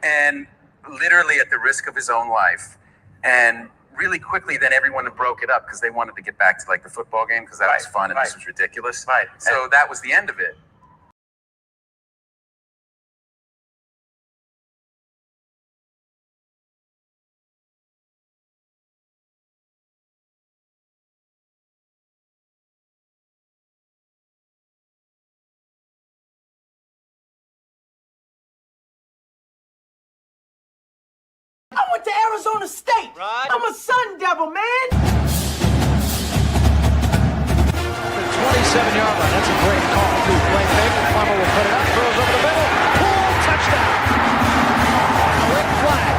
and literally at the risk of his own life. And really quickly, then everyone broke it up because they wanted to get back to like the football game because that was fun and this was ridiculous. Right. So that was the end of it. I went to Arizona State. Right. I'm a Sun Devil, man. The 27-yard line. That's a great call. Good play fake. Plummer will put it up. Throws over the middle. Poole, touchdown. Quick flag.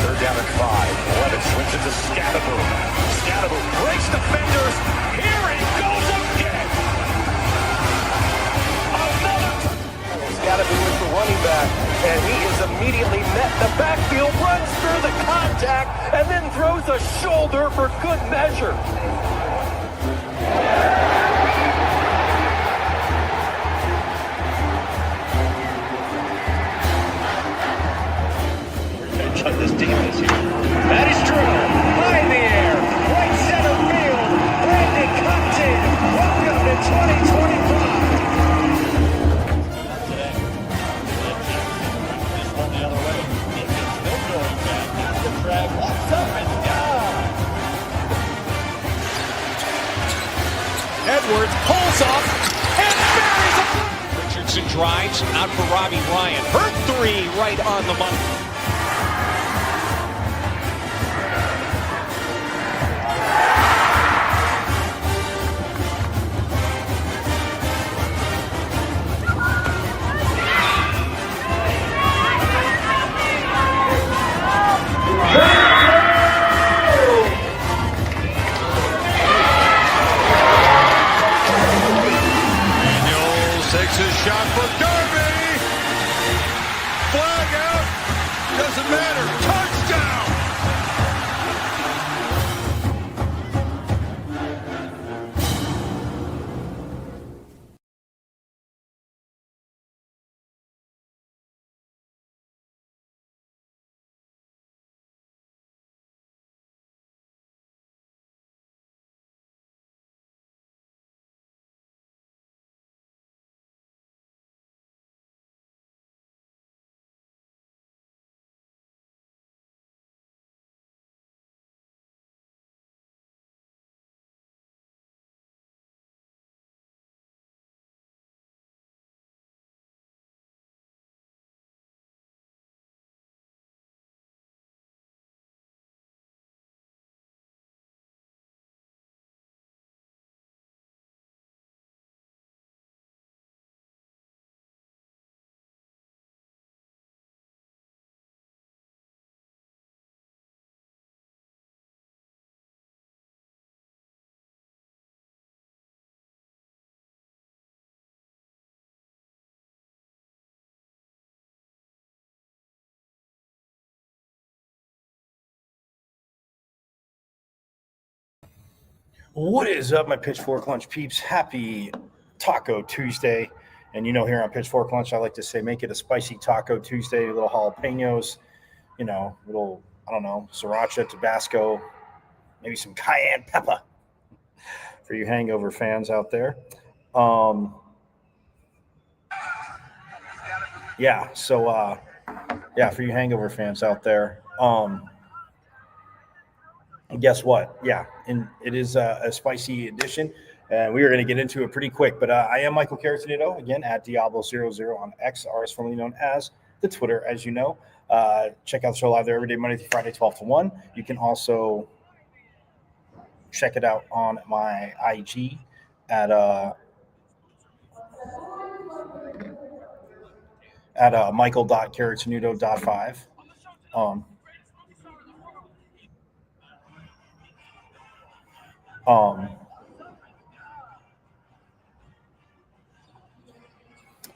Third down and 5. Levitt swings it to Scadaboo. Scadaboo breaks defenders. Here he goes again. Scadaboo is the running back, and he is immediately met in the backfield, runs through the contact, and then throws a shoulder for good measure. Shut this defense here. That is true. High in the air. Right center field. Brandon Compton. Welcome to 2025. This one the other way. It's still going back. The drag walks up and down. Edwards pulls off and buries it. Richardson drives out for Robbie Ryan. Hurt 3 right on the money. Takes a shot for Darby. Flag out. Doesn't matter. Touchdown. What is up, my Pitchfork Lunch peeps? Happy Taco Tuesday. And you know, here on Pitchfork Lunch, I like to say make it a spicy Taco Tuesday, little jalapenos, little, I don't know, sriracha, Tabasco, maybe some cayenne pepper for you hangover fans out there. For you hangover fans out there. And guess what? Yeah, and it is a spicy edition, and we are going to get into it pretty quick. But I am Michael Caratonito, again, at Diablo00 on X, ours formerly known as the Twitter, as you know. Check out the show live there every day, Monday through Friday, 12 to 1. You can also check it out on my IG at michael.caratonito.5.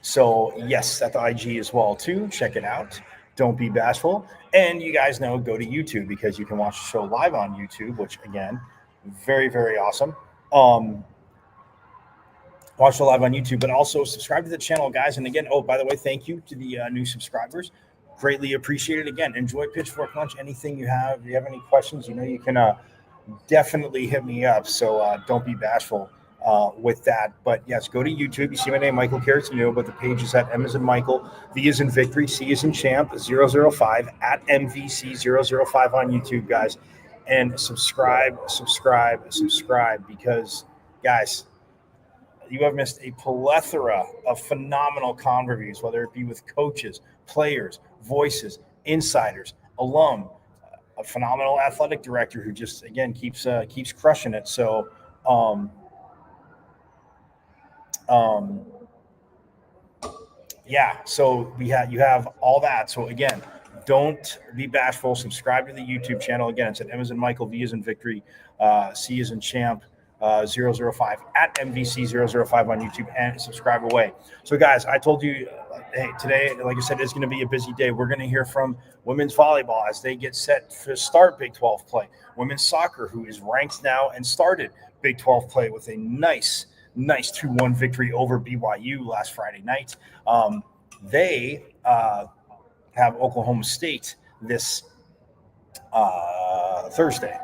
So yes, at the IG as well too. Check it out. Don't be bashful. And you guys know, go to YouTube because you can watch the show live on YouTube, which again, very, very awesome. watch it live on YouTube, but also subscribe to the channel, guys. And again, oh, by the way, thank you to the new subscribers. Greatly appreciated. Again, enjoy Pitchfork Lunch. Anything you have, if you have any questions, you can definitely hit me up. So don't be bashful with that. But yes, go to YouTube. You see my name, Michael Caratino, but the page is at M as in Michael, V as in Victory, C as in Champ, 005 at MVC005 on YouTube, guys. And subscribe, because, guys, you have missed a plethora of phenomenal con reviews, whether it be with coaches, players, voices, insiders, alum, a phenomenal athletic director who just, again, keeps crushing it. So, yeah, so you have all that. So again, don't be bashful. Subscribe to the YouTube channel. Again, it's at M as in Michael, V as in Victory, C as in Champ, 005 at MVC005 on YouTube, and subscribe away. So guys, I told you, hey, today, like I said, it's going to be a busy day. We're going to hear from women's volleyball as they get set to start Big 12 play. Women's soccer, who is ranked now and started Big 12 play with a nice 2-1 victory over BYU last Friday night. They have Oklahoma State this Thursday.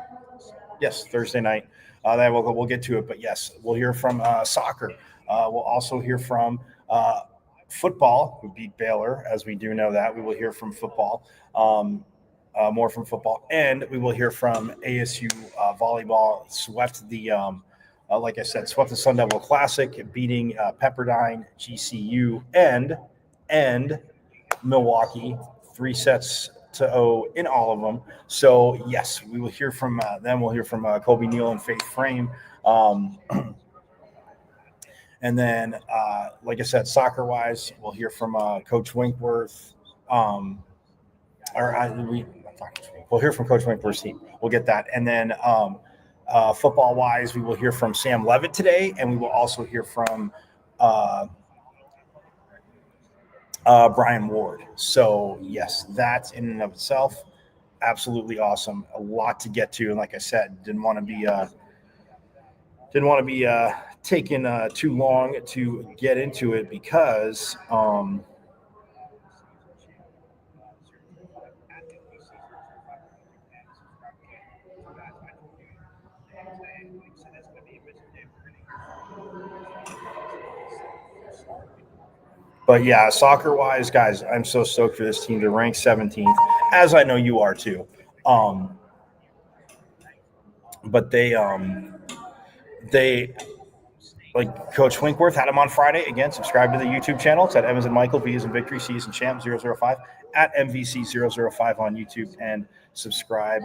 Yes, Thursday night. We'll get to it, but yes, we'll hear from soccer. We'll also hear from football, who beat Baylor, as we do know that. We will hear from football, more from football, and we will hear from ASU volleyball. Swept the, like I said, swept the Sun Devil Classic, beating Pepperdine, GCU, and Milwaukee 3-0 in all of them. So yes, we will hear from them. We'll hear from Kobe Neal and Faith Frame. And then, like I said, soccer-wise, we'll hear from Coach Winkworth. We'll hear from Coach Winkworth's team. We'll get that. And then football-wise, we will hear from Sam Levitt today, and we will also hear from Brian Ward. So yes, that's in and of itself absolutely awesome. A lot to get to, and like I said, didn't want to be taking too long to get into it because but yeah, soccer-wise, guys, I'm so stoked for this team to rank 17th, as I know you are too. But they like Coach Winkworth had him on Friday. Again, subscribe to the YouTube channel. It's at M as in Michael, V as in Victory, C as in Champ, 005 at MVC005 on YouTube, and subscribe.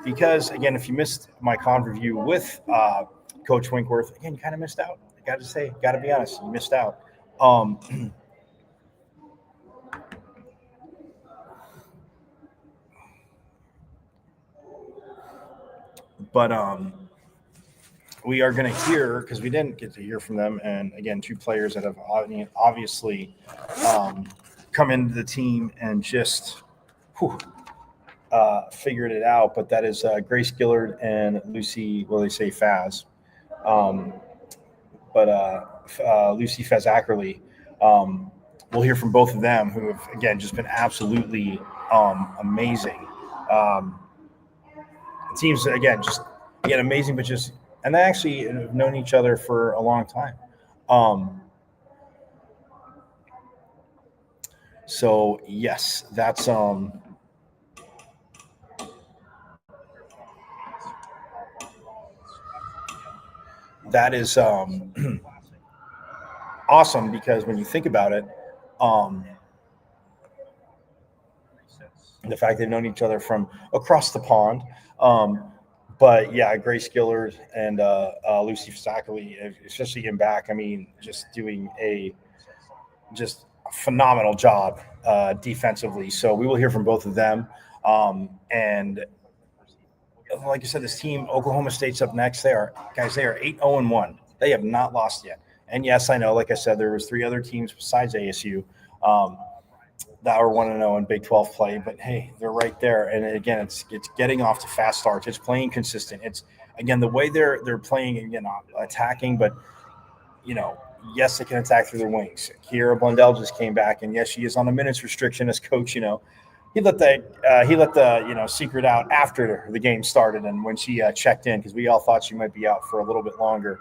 Because again, if you missed my con review with Coach Winkworth, again, you kind of missed out. I got to be honest, you missed out. But we are going to hear, because we didn't get to hear from them, and again, two players that have obviously come into the team and just figured it out. But that is Grace Gillard and Lucy, well, they say Faz. Lucy Faz-Ackerley. We'll hear from both of them, who have, again, just been absolutely amazing. Teams, again, amazing, but just, and they actually have known each other for a long time. So yes, that's that is awesome, because when you think about it, the fact they've known each other from across the pond. But yeah, Grace Gillard and Lucy Faz-Ackerley, especially getting back, I mean, just doing a phenomenal job defensively. So we will hear from both of them. And like I said, this team, Oklahoma State's up next. They are 8-0-1. They have not lost yet. And yes, I know, like I said, there was three other teams besides ASU that were 1-0 in Big 12 play, but hey, they're right there. And again, it's getting off to fast starts. It's playing consistent. It's, again, the way they're playing, again, attacking, but yes, they can attack through their wings. Kiera Blundell just came back, and yes, she is on a minutes restriction as coach. He let the secret out after the game started and when she checked in, because we all thought she might be out for a little bit longer.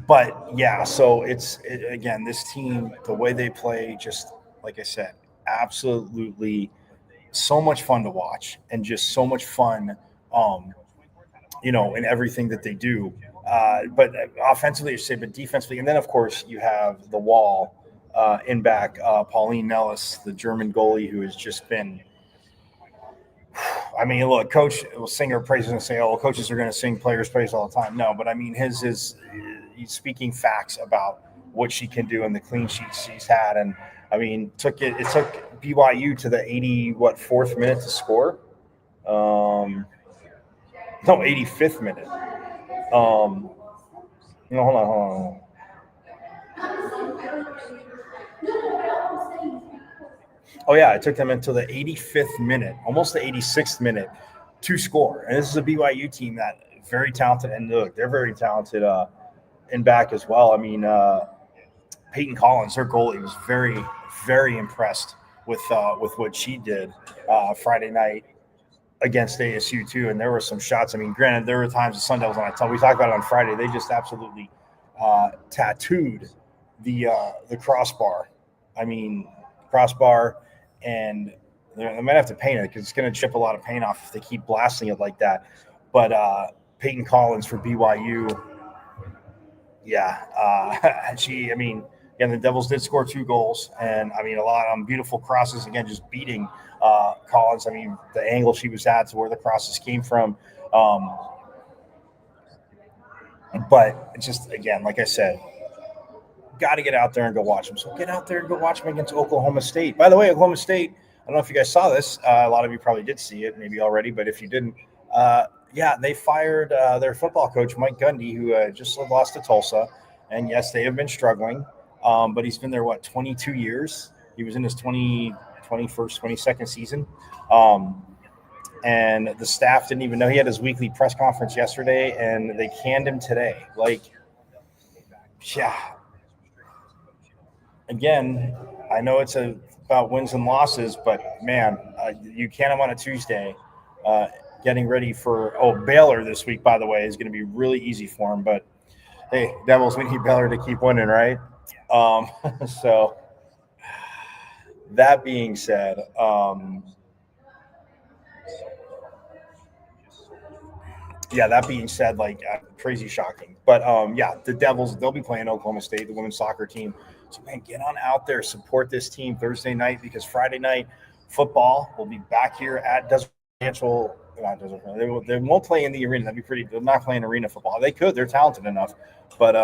But yeah, so again, this team, the way they play, just like I said, absolutely so much fun to watch and just so much fun, in everything that they do. But offensively, I should say, but defensively, and then of course you have the wall in back, Pauline Nellis, the German goalie, who has just been. I mean, look, coach will sing her praises and say, "Oh, well, coaches are going to sing players' praise all the time." No, but I mean, he's speaking facts about what she can do and the clean sheets she's had, and I mean, it took BYU to the 4th minute to score. No, 85th minute. Hold on. Oh yeah, it took them until the 85th minute, almost the 86th minute, to score. And this is a BYU team that very talented, and look, they're very talented in back as well. I mean, Peyton Collins, their goalie, was very, very impressed with what she did Friday night against ASU too. And there were some shots. I mean, granted, there were times the Sun Devils, and we talked about it on Friday, they just absolutely tattooed the crossbar. I mean, crossbar, and they might have to paint it because it's going to chip a lot of paint off if they keep blasting it like that. But Peyton Collins for BYU, the Devils did score 2 goals, and I mean, a lot of beautiful crosses, again, just beating Collins. I mean, the angle she was at to where the crosses came from. But just, again, like I said, got to get out there and go watch them. So get out there and go watch them against Oklahoma State. By the way, Oklahoma State, I don't know if you guys saw this. A lot of you probably did see it maybe already, but if you didn't, they fired their football coach, Mike Gundy, who just lost to Tulsa. And yes, they have been struggling, but he's been there, 22 years? He was in his 22nd season. And the staff didn't even know. He had his weekly press conference yesterday, and they canned him today. Again, I know it's about wins and losses, but man, you can them on a Tuesday. Getting ready for Baylor this week, by the way, is going to be really easy for them. But hey, Devils, we need Baylor to keep winning, right? So that being said, crazy shocking. But the Devils, they'll be playing Oklahoma State, the women's soccer team. So, man, get on out there, support this team Thursday night, because Friday night football will be back here at Desert Financial. They won't play in the arena. That'd be pretty. They're not playing arena football. They could. They're talented enough. But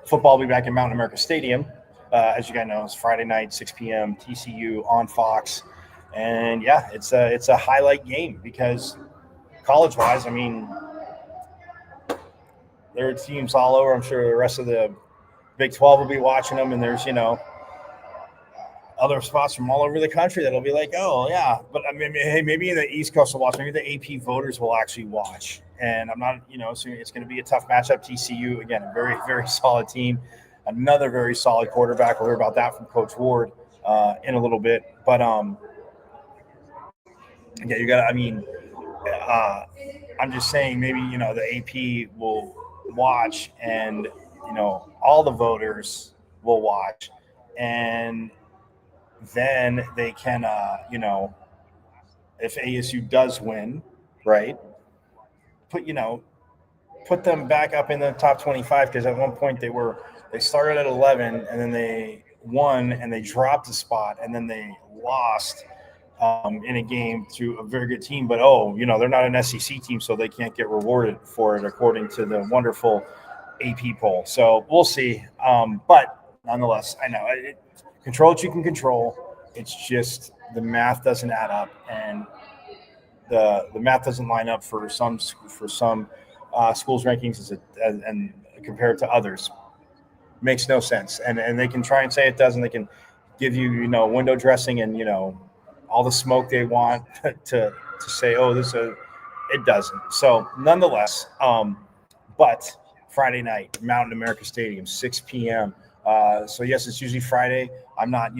football will be back in Mountain America Stadium. As you guys know, it's Friday night, 6 p.m., TCU on Fox. And, it's a highlight game because college-wise, I mean, there are teams all over. I'm sure the rest of the Big 12 will be watching them, and there's, other spots from all over the country that'll be like, oh, yeah. But I mean, hey, maybe the East Coast will watch. Maybe the AP voters will actually watch. And I'm not, so it's going to be a tough matchup. TCU, again, a very, very solid team. Another very solid quarterback. We'll hear about that from Coach Ward in a little bit. But, you got to, I'm just saying maybe, the AP will watch and, all the voters will watch. And then they can, if ASU does win, right, put them back up in the top 25, because at one point they started at 11 and then they won and they dropped a spot and then they lost in a game to a very good team. But, they're not an SEC team, so they can't get rewarded for it according to the wonderful AP poll. So we'll see. But nonetheless, I know control what you can control. It's just the math doesn't add up, and the math doesn't line up for some schools' rankings and compared to others. Makes no sense. And they can try and say it does, and they can give you window dressing and all the smoke they want to say, oh, it doesn't. So nonetheless, but Friday night, Mountain America Stadium, 6 p.m. So yes, it's usually Friday. I'm not,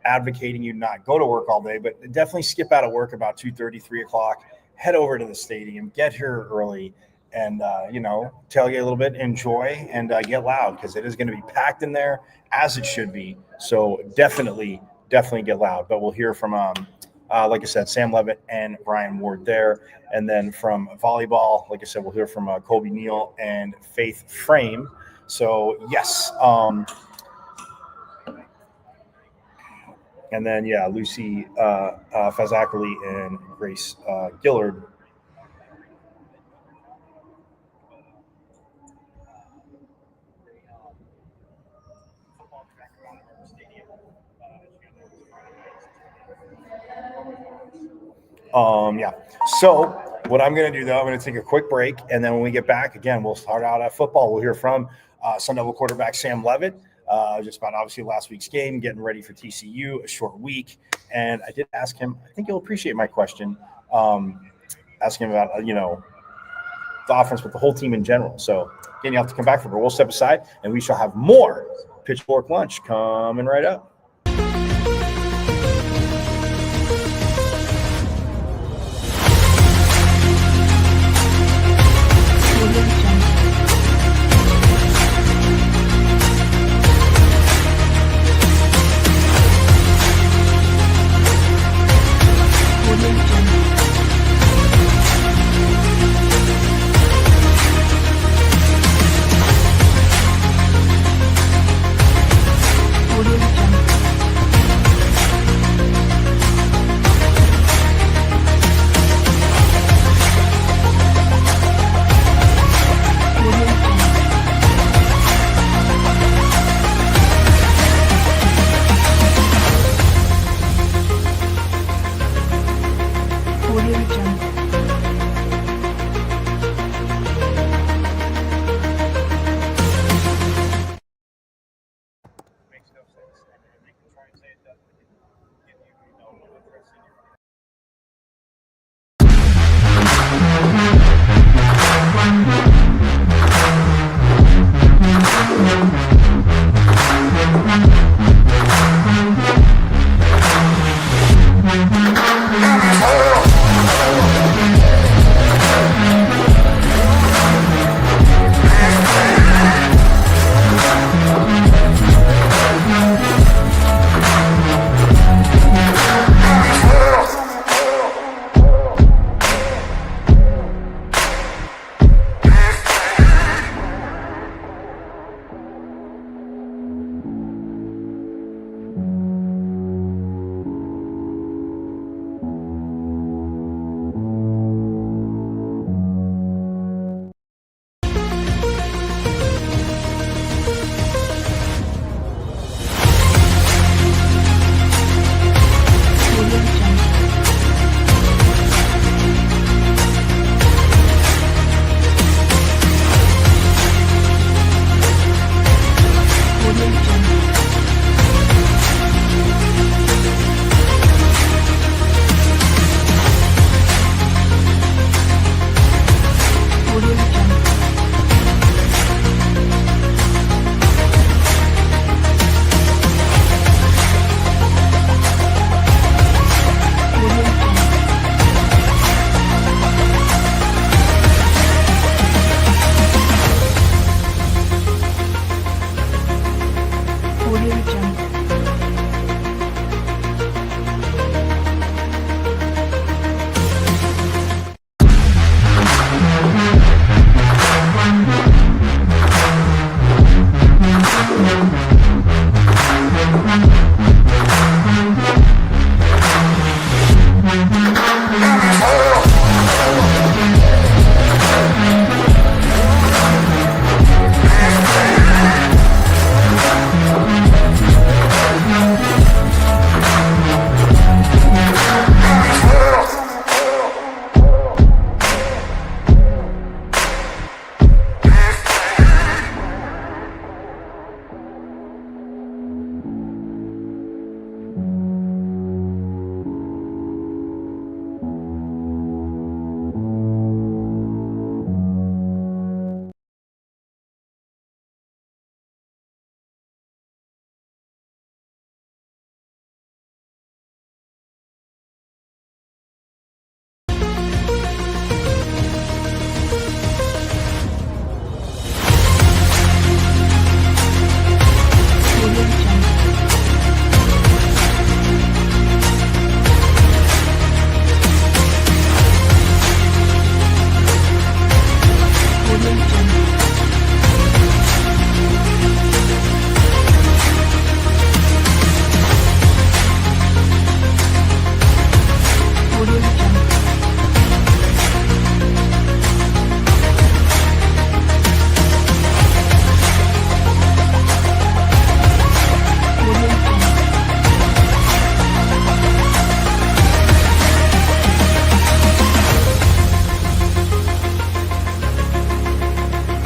advocating you not go to work all day, but definitely skip out of work about 2:30, 3 o'clock, head over to the stadium, get here early, and, tailgate a little bit, enjoy, and get loud, because it is going to be packed in there, as it should be. So definitely get loud. But we'll hear from, like I said, Sam Levitt and Brian Ward there. And then from volleyball, like I said, we'll hear from Colby Neal and Faith Frame. So, yes. And then, Lucy Fazakali and Grace Gillard. So what I'm going to do, though, I'm going to take a quick break. And then when we get back, again, we'll start out at football. We'll hear from Sun Devil quarterback Sam Levitt. Just about obviously last week's game, getting ready for TCU, a short week. And I did ask him, I think he'll appreciate my question, asking him about, the offense with the whole team in general. So again, you have to come back for it. We'll step aside and we shall have more Pitchfork Lunch coming right up. Audio Jungle.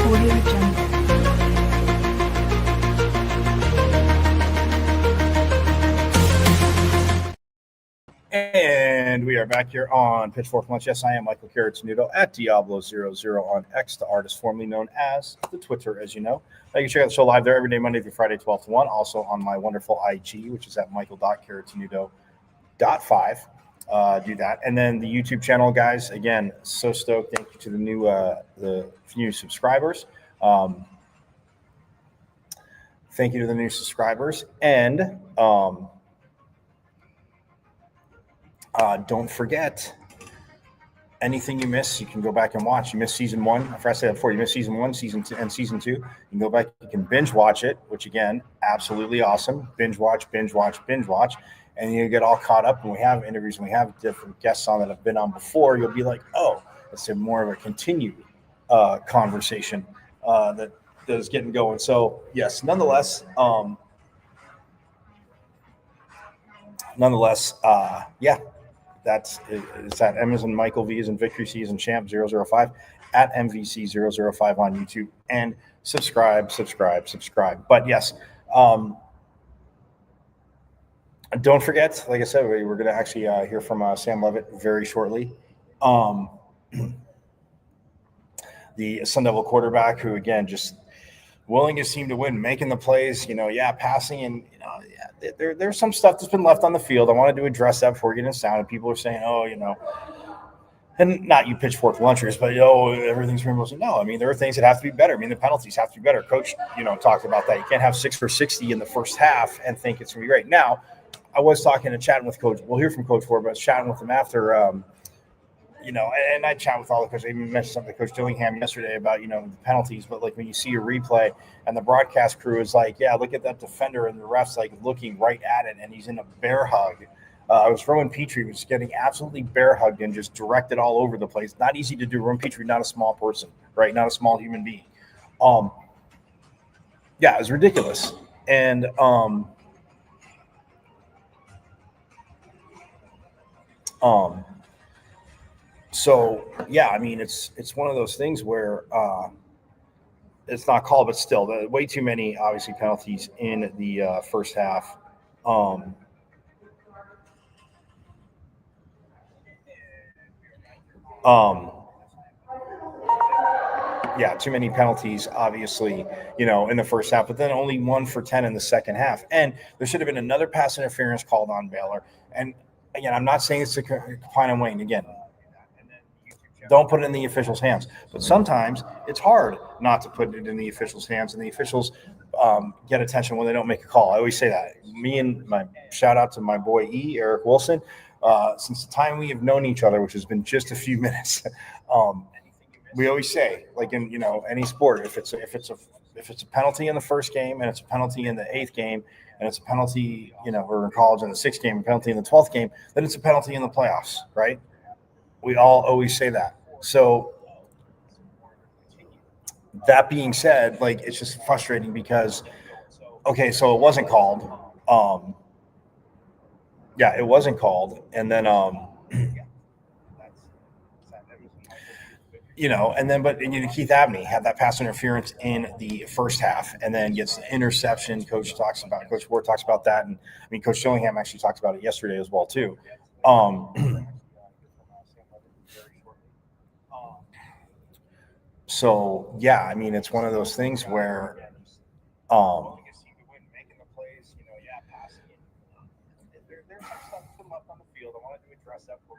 Audio Jungle. And we are back here on Pitchfork Lunch. Yes, I am Michael Carrottenuto at Diablo00 on X, the artist formerly known as the Twitter, as you know. You can check out the show live there every day, Monday through Friday, 12 to 1. Also on my wonderful IG, which is at michael.carrottenuto.5. Do that. And then the YouTube channel, guys, again, so stoked. Thank you to the new subscribers. Thank you to the new subscribers. And don't forget, anything you miss, you can go back and watch. You missed season 1. I forgot to say that before. You missed season 1, season 2, and season 2. You can go back. You can binge watch it, which again, absolutely awesome. Binge watch, and you get all caught up. And we have interviews, and we have different guests on that have been on before. You'll be like, oh, it's more of a continued conversation that is getting going. So yes, nonetheless, yeah. It's at Amazon Michael V is in Victory C is in Champ 005 at MVC 005 on YouTube, and subscribe. But yes, don't forget, like I said, we're going to actually hear from Sam Levitt very shortly. The Sun Devil quarterback, who again just willing his team to win, making the plays, passing, and there's some stuff that's been left on the field. I wanted to address that before we get into sound. And people are saying, and not you pitchfork lunchers, but everything's rainbows. No, I mean, there are things that have to be better. I mean, the penalties have to be better. Coach, talked about that. You can't have 6 for 60 in the first half and think it's gonna be great. Now, I was chatting with Coach. We'll hear from Coach Ford, but I was chatting with him after. And I chat with all the coaches. I even mentioned something to Coach Dillingham yesterday about, the penalties. But like when you see a replay and the broadcast crew is like, yeah, look at that defender, and the ref's like looking right at it, and he's in a bear hug. I was Rowan Petrie was getting absolutely bear hugged and just directed all over the place. Not easy to do. Rowan Petrie, not a small person, right? Not a small human being. Yeah, it was ridiculous. And so yeah, I mean, it's one of those things where it's not called, but still, way too many obviously penalties in the first half. Yeah, too many penalties, obviously, in the first half, but then only 1 for 10 in the second half. And there should have been another pass interference called on Baylor. And again, I'm not saying it's to Klein and Wayne. Again, don't put it in the officials' hands. But sometimes it's hard not to put it in the officials' hands, and the officials get attention when they don't make a call. I always say that. Me and my shout out to my boy Eric Wilson. Since the time we have known each other, which has been just a few minutes, we always say, like in any sport, if it's a penalty in the first game and it's a penalty in the 8th game and it's a penalty, or in college in the 6th game, a penalty in the 12th game, then it's a penalty in the playoffs, right? We all always say that. So that being said, like, it's just frustrating because, okay, so it wasn't called. Yeah, it wasn't called. And then, but Keith Abney had that pass interference in the first half and then gets the interception. Coach Ward talks about that. And I mean, Coach Dillingham actually talked about it yesterday as well, too. So yeah, I meit's one of those things where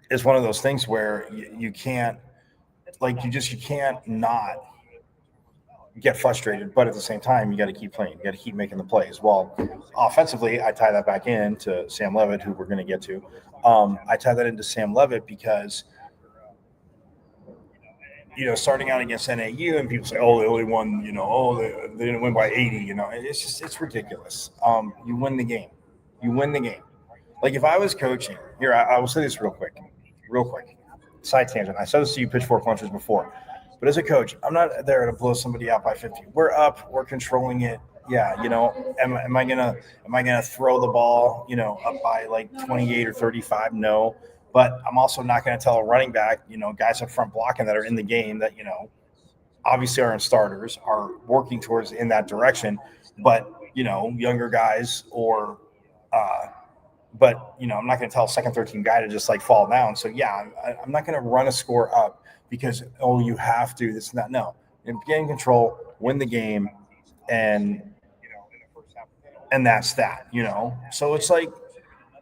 it's one of those things where you can't, like, you can't not get frustrated, but at the same time, you got to keep playing. You got to keep making the plays. Well, offensively, I tie that back in to Sam Levitt, who we're going to get to. I tie that into Sam Levitt because, starting out against NAU, and people say, oh, they only won, they didn't win by 80, it's ridiculous. You win the game. Like, if I was coaching, here, I will say this real quick, side tangent. I said this to you pitchfork lunches before, but as a coach, I'm not there to blow somebody out by 50. We're up, we're controlling it. Yeah, am I gonna throw the ball, up by like 28 or 35? No. But I'm also not going to tell a running back, guys up front blocking that are in the game that, obviously aren't starters, are working towards in that direction. But, younger guys but, I'm not going to tell a second, 13 guy to just like fall down. So, yeah, I'm not going to run a score up because, you have to. This is not. No. Get in control, win the game, and that's that, So it's like,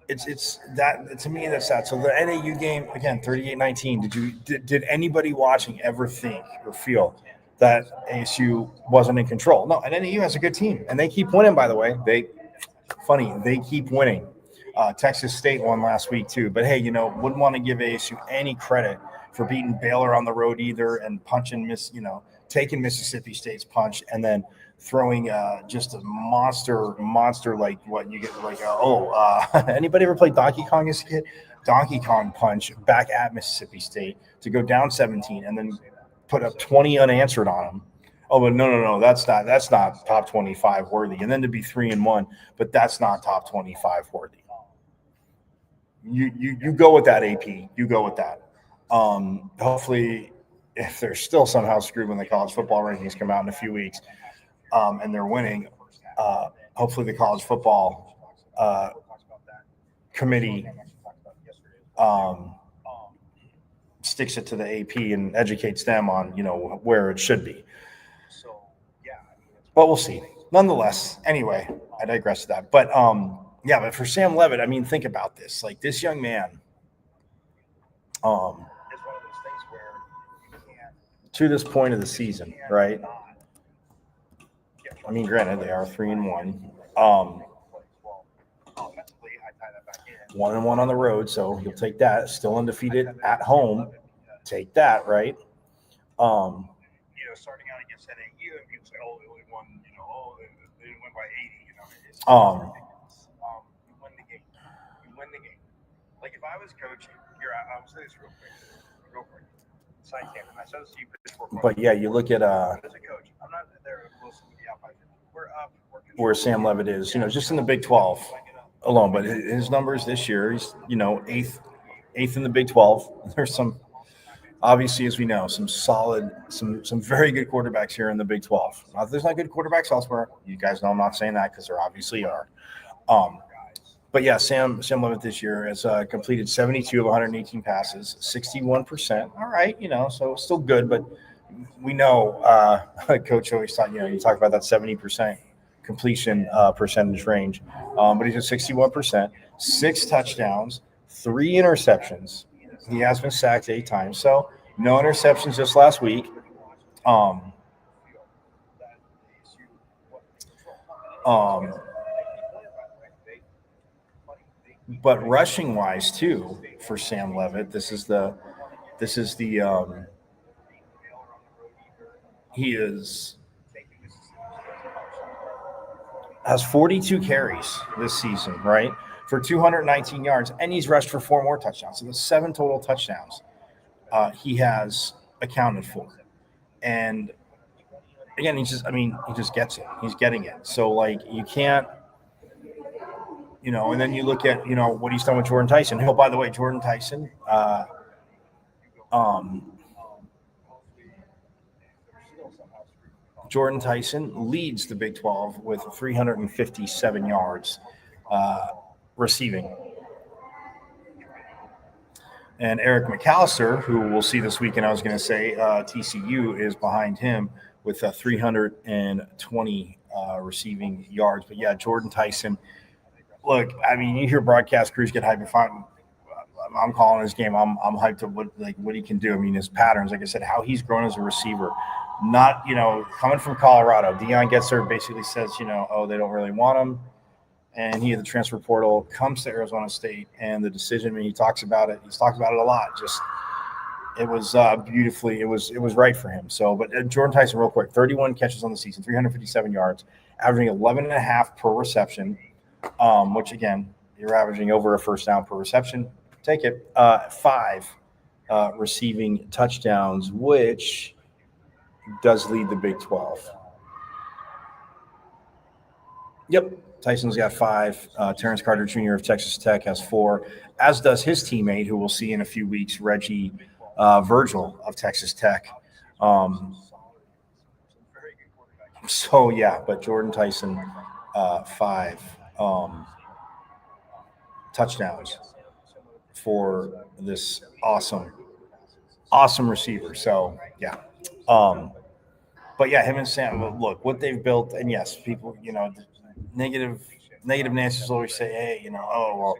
it's that to me, that's that. So the NAU game, again, 38-19. Did anybody watching ever think or feel that ASU wasn't in control? No, and NAU has a good team, and they keep winning, by the way. They keep winning. Texas State won last week too, but hey, wouldn't want to give ASU any credit for beating Baylor on the road either, and taking Mississippi State's punch, and then throwing just a monster like what you get like anybody ever played Donkey Kong as a kid? Donkey Kong punch back at Mississippi State to go down 17 and then put up 20 unanswered on them. Oh, but no, that's not top 25 worthy. And then to be 3-1, but that's not top 25 worthy. You go with that, AP. You go with that. Hopefully, if they're still somehow screwed when the college football rankings come out in a few weeks, and they're winning, hopefully the college football committee sticks it to the AP and educates them on where it should be. But we'll see. Nonetheless, anyway, I digress to that. But but for Sam Levitt, I mean, think about this. Like, this young man, is one of those things where to this point of the season, right? I mean, granted, they are 3-1. 1-1 on the road, so he'll take that. Still undefeated at home. Take that, right? Starting out against NAU, and people say, "Oh, they only won, they didn't win by 80." You win the game. You win the game. Like, if I was coaching, I'll say this real quick. Side camera. I said this to you, but yeah, you look at as a coach, I'm not there to listen to the outside. We're up. Where Sam Levitt is, just in the Big 12 alone, but his numbers this year, he's eighth in the Big 12. There's some. Obviously, as we know, some solid, some very good quarterbacks here in the Big 12. Now, if there's not good quarterbacks elsewhere, you guys know I'm not saying that because there obviously are. But yeah, Sam Levitt this year has completed 72 of 118 passes, 61%. All right, so it's still good, but we know Coach always thought, you talk about that 70% completion percentage range, but he's at 61%, 6 touchdowns, 3 interceptions. He has been sacked 8 times, so no interceptions just last week. But rushing wise too for Sam Levitt, he has 42 carries this season, right? For 219 yards, and he's rushed for 4 more touchdowns. So the 7 total touchdowns he has accounted for. And again, he just gets it. He's getting it. So, like, you can't, and then you look at, what he's done with Jordan Tyson. Oh, by the way, Jordan Tyson, leads the Big 12 with 357 yards receiving. And Eric McAllister, who we'll see this weekend, I was going to say, TCU is behind him with 320 receiving yards. But yeah, Jordan Tyson. Look, I mean, you hear broadcast crews get hyped. If I'm calling his game, I'm hyped to what he can do. I mean, his patterns, like I said, how he's grown as a receiver. Not, coming from Colorado. Deion Getzler basically says, they don't really want him. And he had the transfer portal, comes to Arizona State, and the decision, he talks about it. He's talked about it a lot. Just, it was beautifully, it was right for him. So, but Jordan Tyson, real quick, 31 catches on the season, 357 yards, averaging 11.5 per reception, which, again, you're averaging over a first down per reception. Take it. 5 receiving touchdowns, which does lead the Big 12. Yep. Tyson's got 5. Terrence Carter Jr. of Texas Tech has 4, as does his teammate, who we'll see in a few weeks, Reggie Virgil of Texas Tech. So yeah, but Jordan Tyson, 5 touchdowns for this awesome receiver. So yeah. But yeah, him and Sam, look what they've built. And yes, people, negative Nancy's always say, hey, oh well,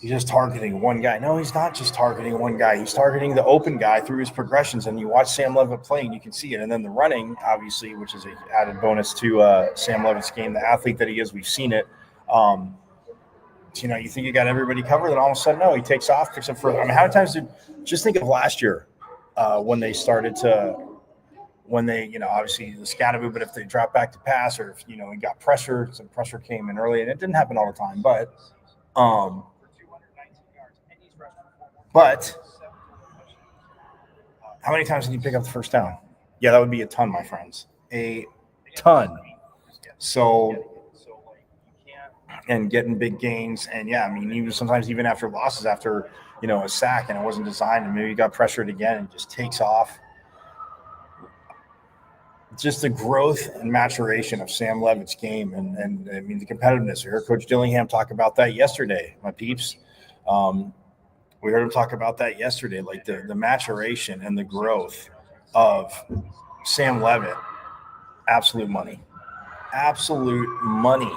he's just targeting one guy. No, he's not just targeting one guy. He's targeting the open guy through his progressions. And you watch Sam Levitt playing, you can see it. And then the running, obviously, which is an added bonus to Sam Levitt's game, the athlete that he is, we've seen it. You think you got everybody covered, then all of a sudden, no, he takes off, picks up further. I mean, how many times just think of last year when they started to, obviously the Scatteroo, but if they drop back to pass or if, he got pressured, some pressure came in early, and it didn't happen all the time, but how many times did you pick up the first down? Yeah, that would be a ton, my friends. A ton. So, and getting big gains. And yeah, I mean, even sometimes even after losses, after, a sack and it wasn't designed and maybe you got pressured again and just takes off. Just the growth and maturation of Sam Levitt's game and I mean, the competitiveness. We heard Coach Dillingham talk about that yesterday, my peeps. We heard him talk about that yesterday, like the maturation and the growth of Sam Levitt. Absolute money,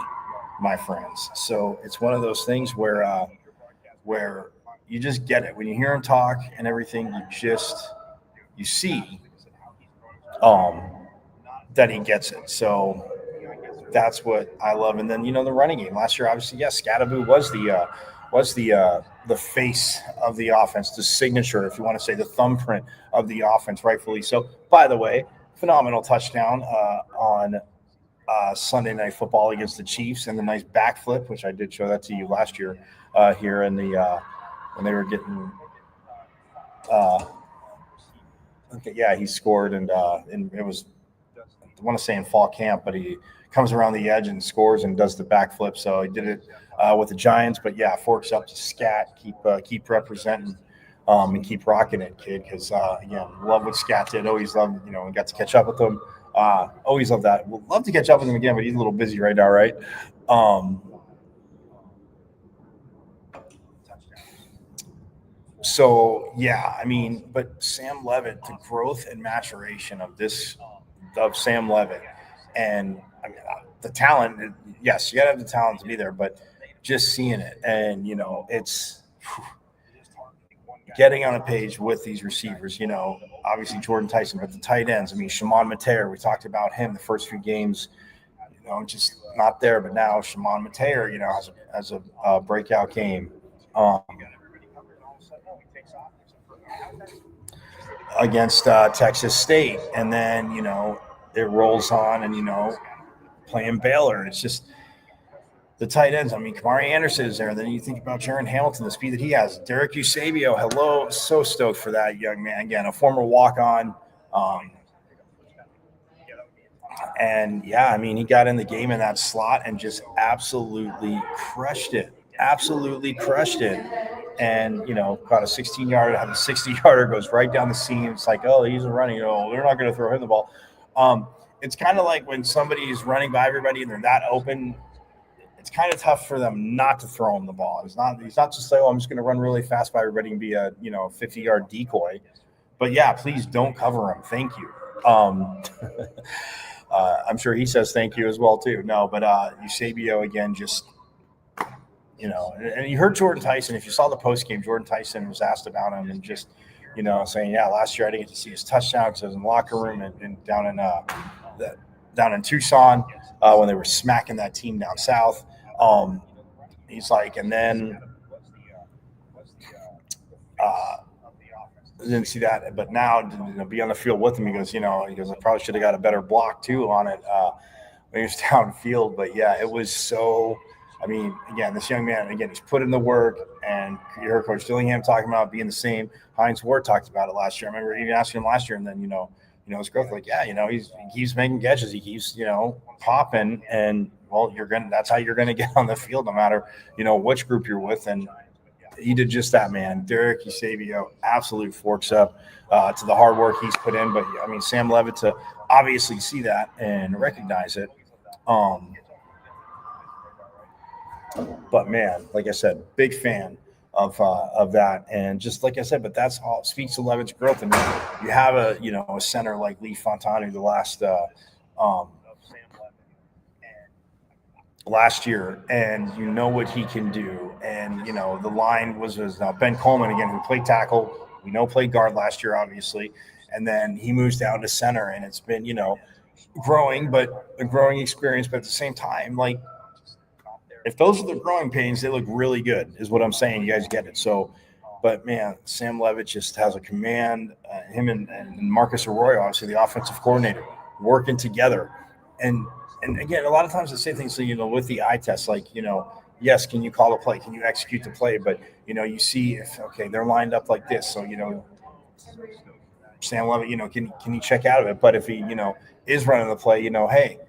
my friends. So it's one of those things where you just get it when you hear him talk and everything. You see that he gets it. So that's what I love. And then the running game last year, obviously, yes, Scatteroo was the face of the offense, the signature, if you want to say, the thumbprint of the offense, rightfully so. By the way, phenomenal touchdown on Sunday Night Football against the Chiefs, and the nice backflip, which I did show that to you last year here in the when they were getting. Okay, yeah, he scored, and it was, I want to say in fall camp, but he comes around the edge and scores and does the backflip. So he did it with the Giants, but yeah, forks up to Scat. Keep representing and keep rocking it, kid. Because again, love what Scat did. Always loved, we got to catch up with him. Always love that. We'll love to catch up with him again, but he's a little busy right now, right? So yeah, I mean, but Sam Levitt, the growth and maturation of Sam Levitt, and I mean the talent. Yes, you gotta have the talent to be there, but just seeing it, and it's getting on a page with these receivers. Obviously Jordan Tyson, but the tight ends. I mean, Shimon Mateer. We talked about him the first few games. Just not there, but now Shimon Mateer, has a breakout game. Against Texas State, and then it rolls on, and playing Baylor. It's just the tight ends. I mean, Kamari Anderson is there, and then you think about Jaron Hamilton, the speed that he has. Derek Eusebio, hello, so stoked for that young man. Again, a former walk-on, and yeah, I mean, he got in the game in that slot and just absolutely crushed it. And, got a 16-yarder, have a 60-yarder, goes right down the seam. It's like, oh, he's running. They're not going to throw him the ball. It's kind of like when somebody's running by everybody and they're that open, it's kind of tough for them not to throw him the ball. He's not just like, oh, I'm just going to run really fast by everybody and be a, 50-yard decoy. But, yeah, please don't cover him. Thank you. I'm sure he says thank you as well, too. No, but Eusebio, again, just – and you heard Jordan Tyson. If you saw the post game, Jordan Tyson was asked about him and just, saying, yeah, last year I didn't get to see his touchdown because I was in the locker room and down in Tucson when they were smacking that team down south. He's like, and then didn't see that, but now be on the field with him. He goes, I probably should have got a better block too on it when he was downfield. But yeah, it was so. I mean, again, this young man, he's put in the work, and you heard Coach Dillingham talking about being the same. Hines Ward talked about it last year. I remember even asking him last year, and then, his growth, like, yeah, he keeps making catches. He keeps, popping, and, well, that's how you're going to get on the field no matter, which group you're with. And he did just that, man. Derek Eusebio, absolute forks up to the hard work he's put in. But I mean, Sam Levitt to obviously see that and recognize it. But man, like I said, big fan of that, and just like I said, but that's all speaks to Levitt's growth. And you have a center like Lee Fontana the last year, and you know what he can do. And the line was now Ben Coleman again, who played tackle. We know played guard last year, obviously, and then he moves down to center, and it's been growing, but a growing experience. But at the same time, like, if those are the growing pains, they look really good, is what I'm saying. You guys get it. So, but man, Sam Levitt just has a command. Him and Marcus Arroyo, obviously the offensive coordinator, working together. And again, a lot of times the same thing. So, with the eye test, like, yes, can you call the play? Can you execute the play? But, you see if, okay, they're lined up like this. So, Sam Levitt, can he check out of it? But if he, is running the play, hey,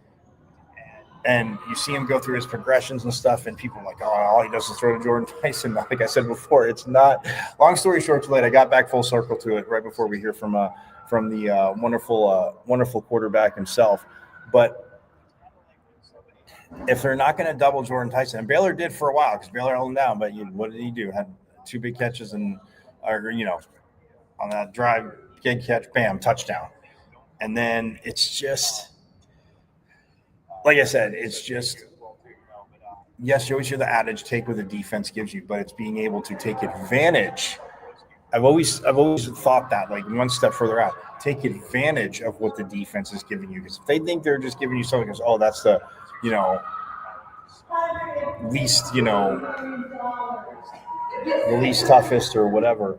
and you see him go through his progressions and stuff, and people are like, oh, all he does is throw to Jordan Tyson. Like I said before, it's not. Long story short, too late. I got back full circle to it right before we hear from the wonderful quarterback himself. But if they're not going to double Jordan Tyson, and Baylor did for a while because Baylor held him down, but what did he do? Had 2 big catches on that drive, big catch, bam, touchdown. And then it's just, like I said, it's just, yes, you always hear the adage, take what the defense gives you, but it's being able to take advantage. I've always thought that, like, one step further out, take advantage of what the defense is giving you. Because if they think they're just giving you something, because, oh, that's the, the least toughest or whatever.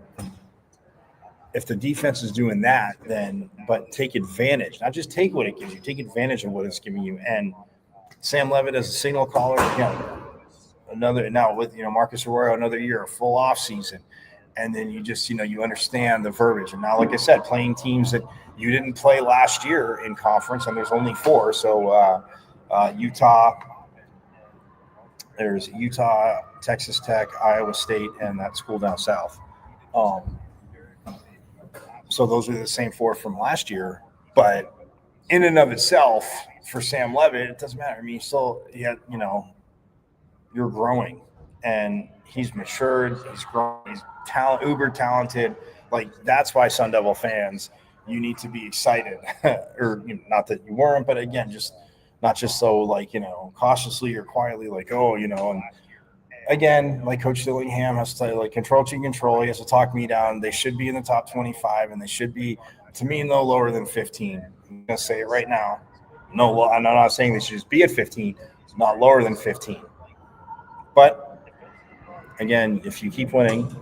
If the defense is doing that, then, but take advantage, not just take what it gives you, take advantage of what it's giving you. And Sam Levitt as a signal caller, now with, Marcus Arroyo, another year, a full off season. And then you just, you understand the verbiage. And now, like I said, playing teams that you didn't play last year in conference, and there's only 4. So there's Utah, Texas Tech, Iowa State, and that school down south. So those are the same 4 from last year. But in and of itself, for Sam Levitt, it doesn't matter. I mean, you're growing, and he's matured. He's grown. He's uber talented. Like, that's why Sun Devil fans, you need to be excited. Or not that you weren't, but again, just not just so like, cautiously or quietly, like, oh, and again, like Coach Dillingham has to say, like, control what you control. He has to talk me down. They should be in the top 25, and they should be, to me, no lower than 15. I'm going to say it right now. I'm not saying they should just be at 15. It's not lower than 15. But, again, if you keep winning,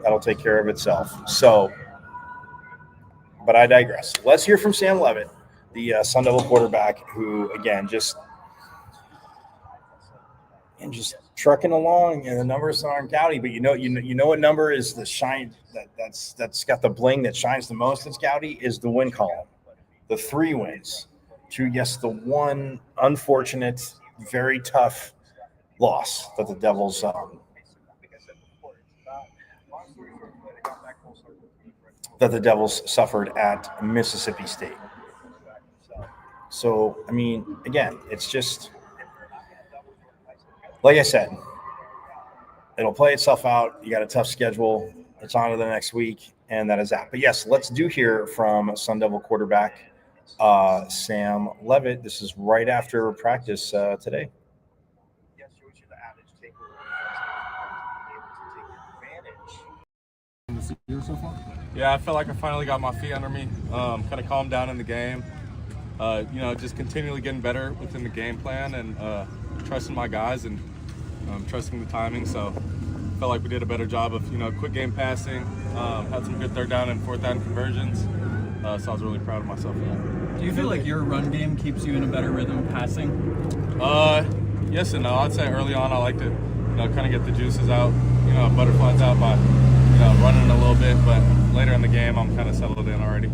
that'll take care of itself. So, but I digress. Let's hear from Sam Levitt, the Sun Devil quarterback, who, again, just trucking along, and the numbers aren't gaudy, but you know what number is the shine that's got the bling that shines the most that's gaudy is the win column. The 3 wins to, yes, the one unfortunate, very tough loss that the Devils suffered at Mississippi State. So, I mean, again, it's just, like I said, it'll play itself out. You got a tough schedule. It's on to the next week, and that is that. But, yes, let's do hear from Sun Devil quarterback Sam Levitt. This is right after practice today. Yeah, I feel like I finally got my feet under me, kind of calmed down in the game. Just continually getting better within the game plan and trusting my guys and trusting the timing. So I felt like we did a better job of, quick game passing, had some good 3rd down and 4th down conversions. So I was really proud of myself for that. Do you feel like your run game keeps you in a better rhythm passing? Yes and no. I'd say early on I like to, kind of get the juices out, butterflies out by, running a little bit. But later in the game, I'm kind of settled in already. I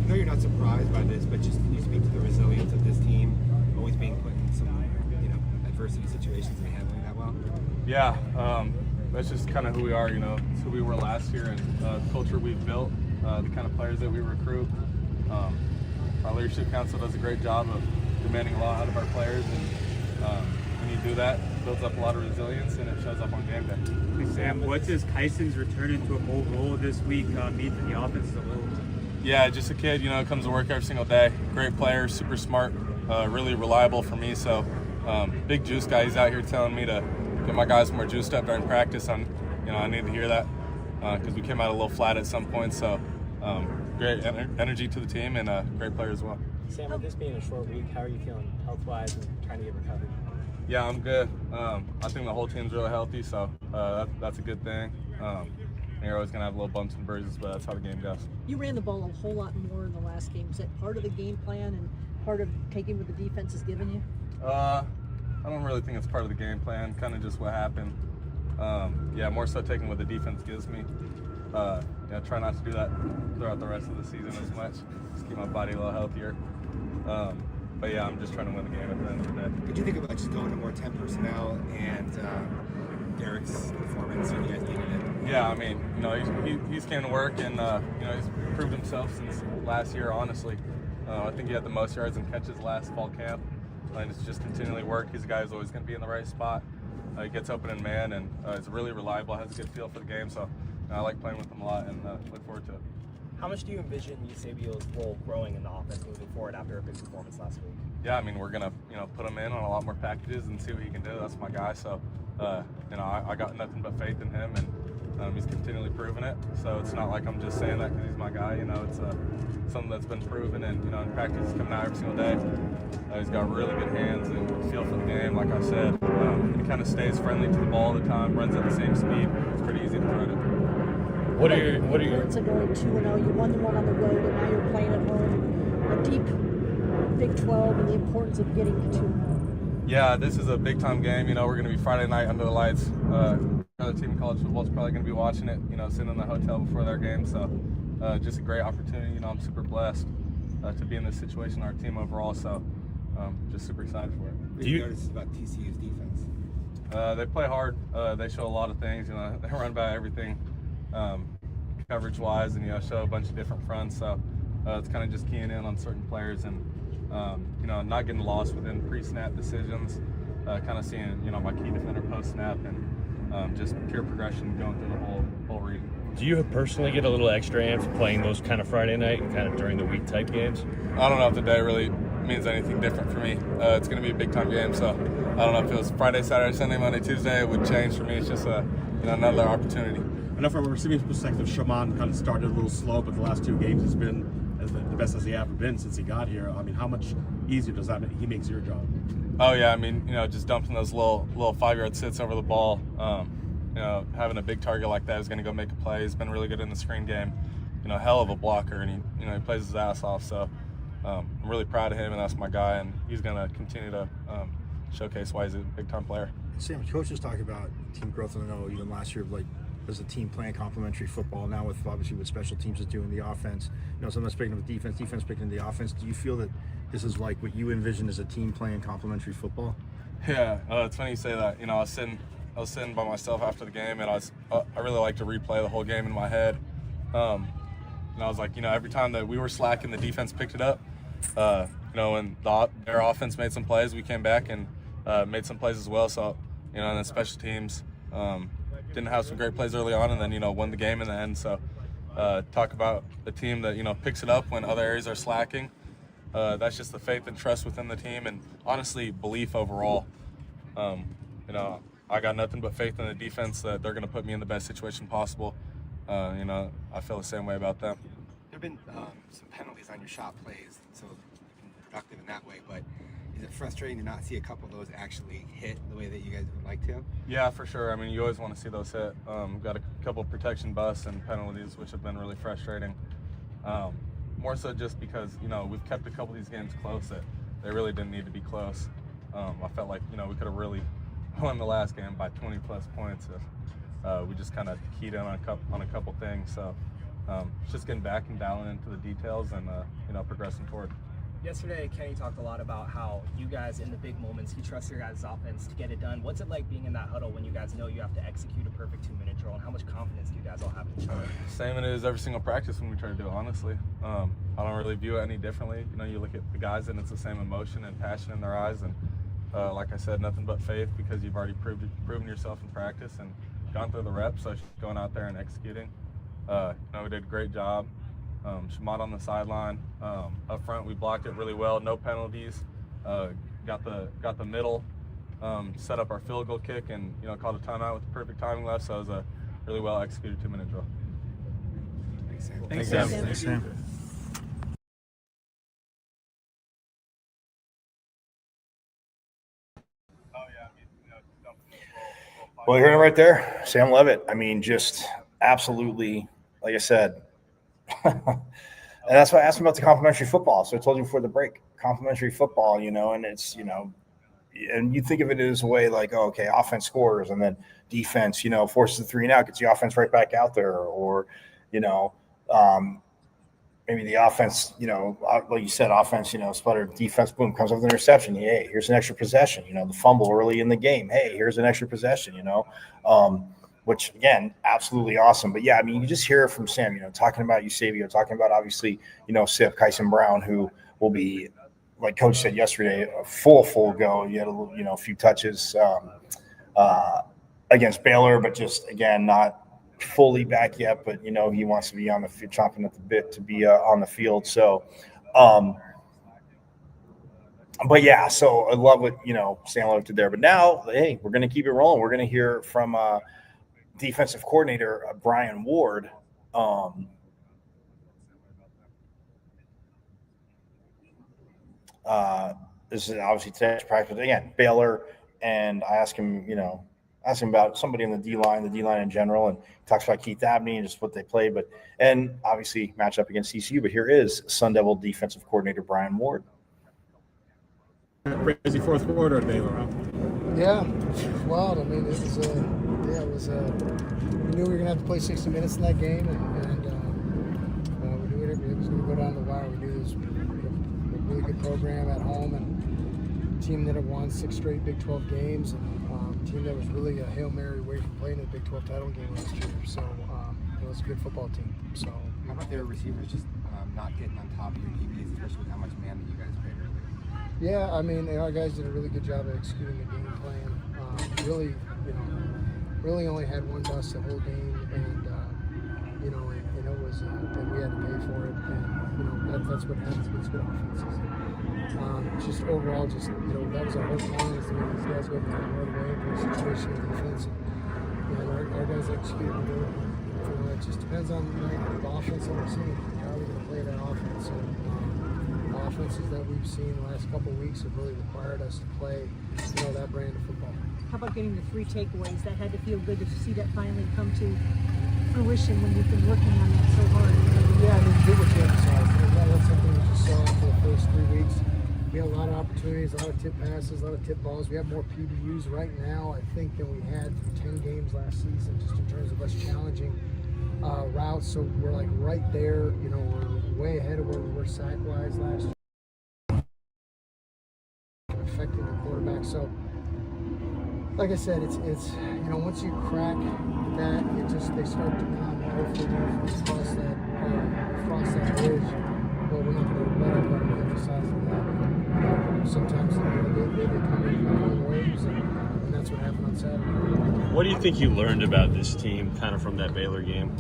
know you're not surprised by this, but just can you speak to the resilience of this team, always being put in some, adversity situations and handling that well? Yeah, that's just kind of who we are, you know. It's who we were last year, and the culture we've built, the kind of players that we recruit. Our leadership council does a great job of demanding a lot out of our players, and when you do that, it builds up a lot of resilience, and it shows up on game day. Hey Sam, what does Kyson's return into a whole role this week mean for the offense as a whole? Yeah, just a kid, you know, comes to work every single day. Great player, super smart, really reliable for me. So, big juice guy. He's out here telling me to get my guys more juiced up during practice. I need to hear that because we came out a little flat at some point. So, great energy to the team and a great player as well. Sam, with this being a short week, how are you feeling health-wise and trying to get recovered? Yeah, I'm good. I think the whole team's really healthy, so that's a good thing. You're always going to have little bumps and bruises, but that's how the game goes. You ran the ball a whole lot more in the last game. Is that part of the game plan and part of taking what the defense has given you? I don't really think it's part of the game plan, kind of just what happened. Yeah, more so taking what the defense gives me. Try not to do that throughout the rest of the season as much. Just keep my body a little healthier. But yeah, I'm just trying to win the game at the end of the day. What do you think about just going to more 10 personnel and Derek's performance when you guys needed it? Yeah, I mean, you know, he's came to work and, you know, he's proved himself since last year, honestly. I think he had the most yards and catches last fall camp. And it's just continually work. He's a guy who's always going to be in the right spot. He gets open in man and is really reliable, has a good feel for the game. So I like playing with him a lot and look forward to it. How much do you envision Eusebio's role growing in the offense moving forward after a big performance last week? Yeah, I mean, we're gonna, you know, put him in on a lot more packages and see what he can do. That's my guy. So, you know, I got nothing but faith in him, and he's continually proving it. So it's not like I'm just saying that because he's my guy. You know, it's something that's been proven, and you know, in practice, he's coming out every single day. He's got really good hands and feel for the game, like I said. He kind of stays friendly to the ball all the time, runs at the same speed. It's pretty easy to throw it. What are your words are going 2-0? You won the one on the road, and now you're playing at home. A deep Big 12 and the importance of getting to 2-0. Yeah, this is a big time game. You know, we're going to be Friday night under the lights. Another team in college football is probably going to be watching it. You know, sitting in the hotel before their game. So, just a great opportunity. You know, I'm super blessed to be in this situation. Our team overall. So, just super excited for it. What do you notice about TCU's defense? They play hard. They show a lot of things. You know, they run by everything. Coverage wise, and you know, show a bunch of different fronts, so it's kind of just keying in on certain players and you know, not getting lost within pre-snap decisions, kind of seeing, you know, my key defender post-snap and just pure progression going through the whole read. Do you personally get a little extra amped playing those kind of Friday night and kind of during the week type games? I don't know if the day really means anything different for me. It's going to be a big time game, so I don't know if it was Friday, Saturday, Sunday, Monday, Tuesday, it would change for me. It's just you know, another opportunity. I know from a receiving perspective, Shaman kind of started a little slow, but the last two games he's been as the best as he ever been since he got here. I mean, how much easier does that make? He makes your job? Oh yeah, I mean, you know, just dumping those little 5-yard sits over the ball. You know, having a big target like that is going to go make a play. He's been really good in the screen game. You know, hell of a blocker, and he plays his ass off. So I'm really proud of him, and that's my guy, and he's going to continue to showcase why he's a big time player. Sam, coaches talk about team growth, and I know even last year, like, as a team playing complementary football. Now with obviously what special teams is doing the offense, you know, sometimes picking up the defense picking the offense. Do you feel that this is like what you envision as a team playing complementary football? Yeah, it's funny you say that. You know, I was sitting by myself after the game, and I really like to replay the whole game in my head. And I was like, you know, every time that we were slacking, the defense picked it up. You know, when their offense made some plays, we came back and made some plays as well. So, you know, and then special teams didn't have some great plays early on, and then, you know, won the game in the end. So talk about a team that, you know, picks it up when other areas are slacking. That's just the faith and trust within the team, and honestly belief overall. You know, I got nothing but faith in the defense that they're going to put me in the best situation possible. You know, I feel the same way about them. There have been some penalties on your shot plays, so you've been productive in that way, but is it frustrating to not see a couple of those actually hit the way that you guys would like to? Yeah, for sure. I mean, you always want to see those hit. We've got a couple protection busts and penalties, which have been really frustrating. More so just because, you know, we've kept a couple of these games close that they really didn't need to be close. I felt like, you know, we could have really won the last game by 20-plus points if we just kind of keyed in on a couple things. So it's just getting back and dialing into the details and, you know, progressing forward. Yesterday, Kenny talked a lot about how you guys, in the big moments, he trusts your guys' offense to get it done. What's it like being in that huddle when you guys know you have to execute a perfect 2-minute drill, and how much confidence do you guys all have in each other? Same it is every single practice when we try to do it, honestly. I don't really view it any differently. You know, you look at the guys and it's the same emotion and passion in their eyes. And like I said, nothing but faith because you've already proven yourself in practice and gone through the reps. So just going out there and executing. You know, we did a great job. Shamad on the sideline. Up front, we blocked it really well. No penalties. Got the middle. Set up our field goal kick and, you know, called a timeout with the perfect timing left. So it was a really well executed 2-minute drill. Thanks, Sam. Thanks, Sam. Well, you're hearing it right there, Sam Levitt. I mean, just absolutely, like I said, and that's why I asked him about the complimentary football. So I told you before the break, complimentary football, you know, and it's, you know, and you think of it as a way like, oh, okay, offense scores and then defense, you know, forces the 3 and out, gets the offense right back out there, or, you know, maybe the offense, you know, like you said, offense, you know, sputter, defense, boom, comes up with an interception. Hey, here's an extra possession. You know, the fumble early in the game. Hey, here's an extra possession, you know, which, again, absolutely awesome. But, yeah, I mean, you just hear it from Sam, you know, talking about Eusebio, talking about, obviously, you know, Sip, Kyson Brown, who will be, like Coach said yesterday, a full go. You had a few touches against Baylor, but just, again, not fully back yet, but you know he wants to be on the chomping at the bit to be on the field. So, but yeah, so I love what Sam Levitt did there. But now, hey, we're going to keep it rolling. We're going to hear from defensive coordinator Brian Ward. This is obviously today's practice again, Baylor, and I asked him, about somebody in the D-line in general, and talks about Keith Abney and just what they play, and obviously match up against ECU. But here is Sun Devil defensive coordinator Brian Ward. Crazy fourth quarter at Baylor, huh? Yeah, it was wild. I mean, it was we knew we were gonna have to play 60 minutes in that game, and we knew it was gonna go down the wire. We knew it was a really good program at home, and a team that had won 6 straight Big 12 games, and a team that was really a Hail Mary away from playing a Big 12 title game last year. So it was a good football team. So how about their receivers just not getting on top of your DBs, especially with how much man that you guys played earlier? Yeah, I mean, our guys did a really good job of executing the game plan. Really only had one bust the whole game, and it was and we had to pay for it, and that's what happens against good offenses. Just overall, that was our whole plan, is to make these guys go the hard way for a situation of defense, and our guys executed it. It just depends on the offense that we're seeing. How are we going to play that offense? The offenses that we've seen the last couple of weeks have really required us to play, that brand of football. How about getting the 3 takeaways? That had to feel good to see that finally come to fruition when you've been working on that so hard. Yeah, I mean, good what you emphasized. That's something we just saw for the first 3 weeks. We had a lot of opportunities, a lot of tip passes, a lot of tip balls. We have more PBUs right now, I think, than we had for 10 games last season, just in terms of us challenging routes. So we're like right there, we're way ahead of where we were sack-wise last year. Affecting the quarterback. So, like I said, it's once you crack that, they start to come. Hopefully, cross that bridge. But we're not going to let everybody emphasize that. Sometimes they come in long waves, and that's what happened on Saturday. What do you think you learned about this team, kind of from that Baylor game?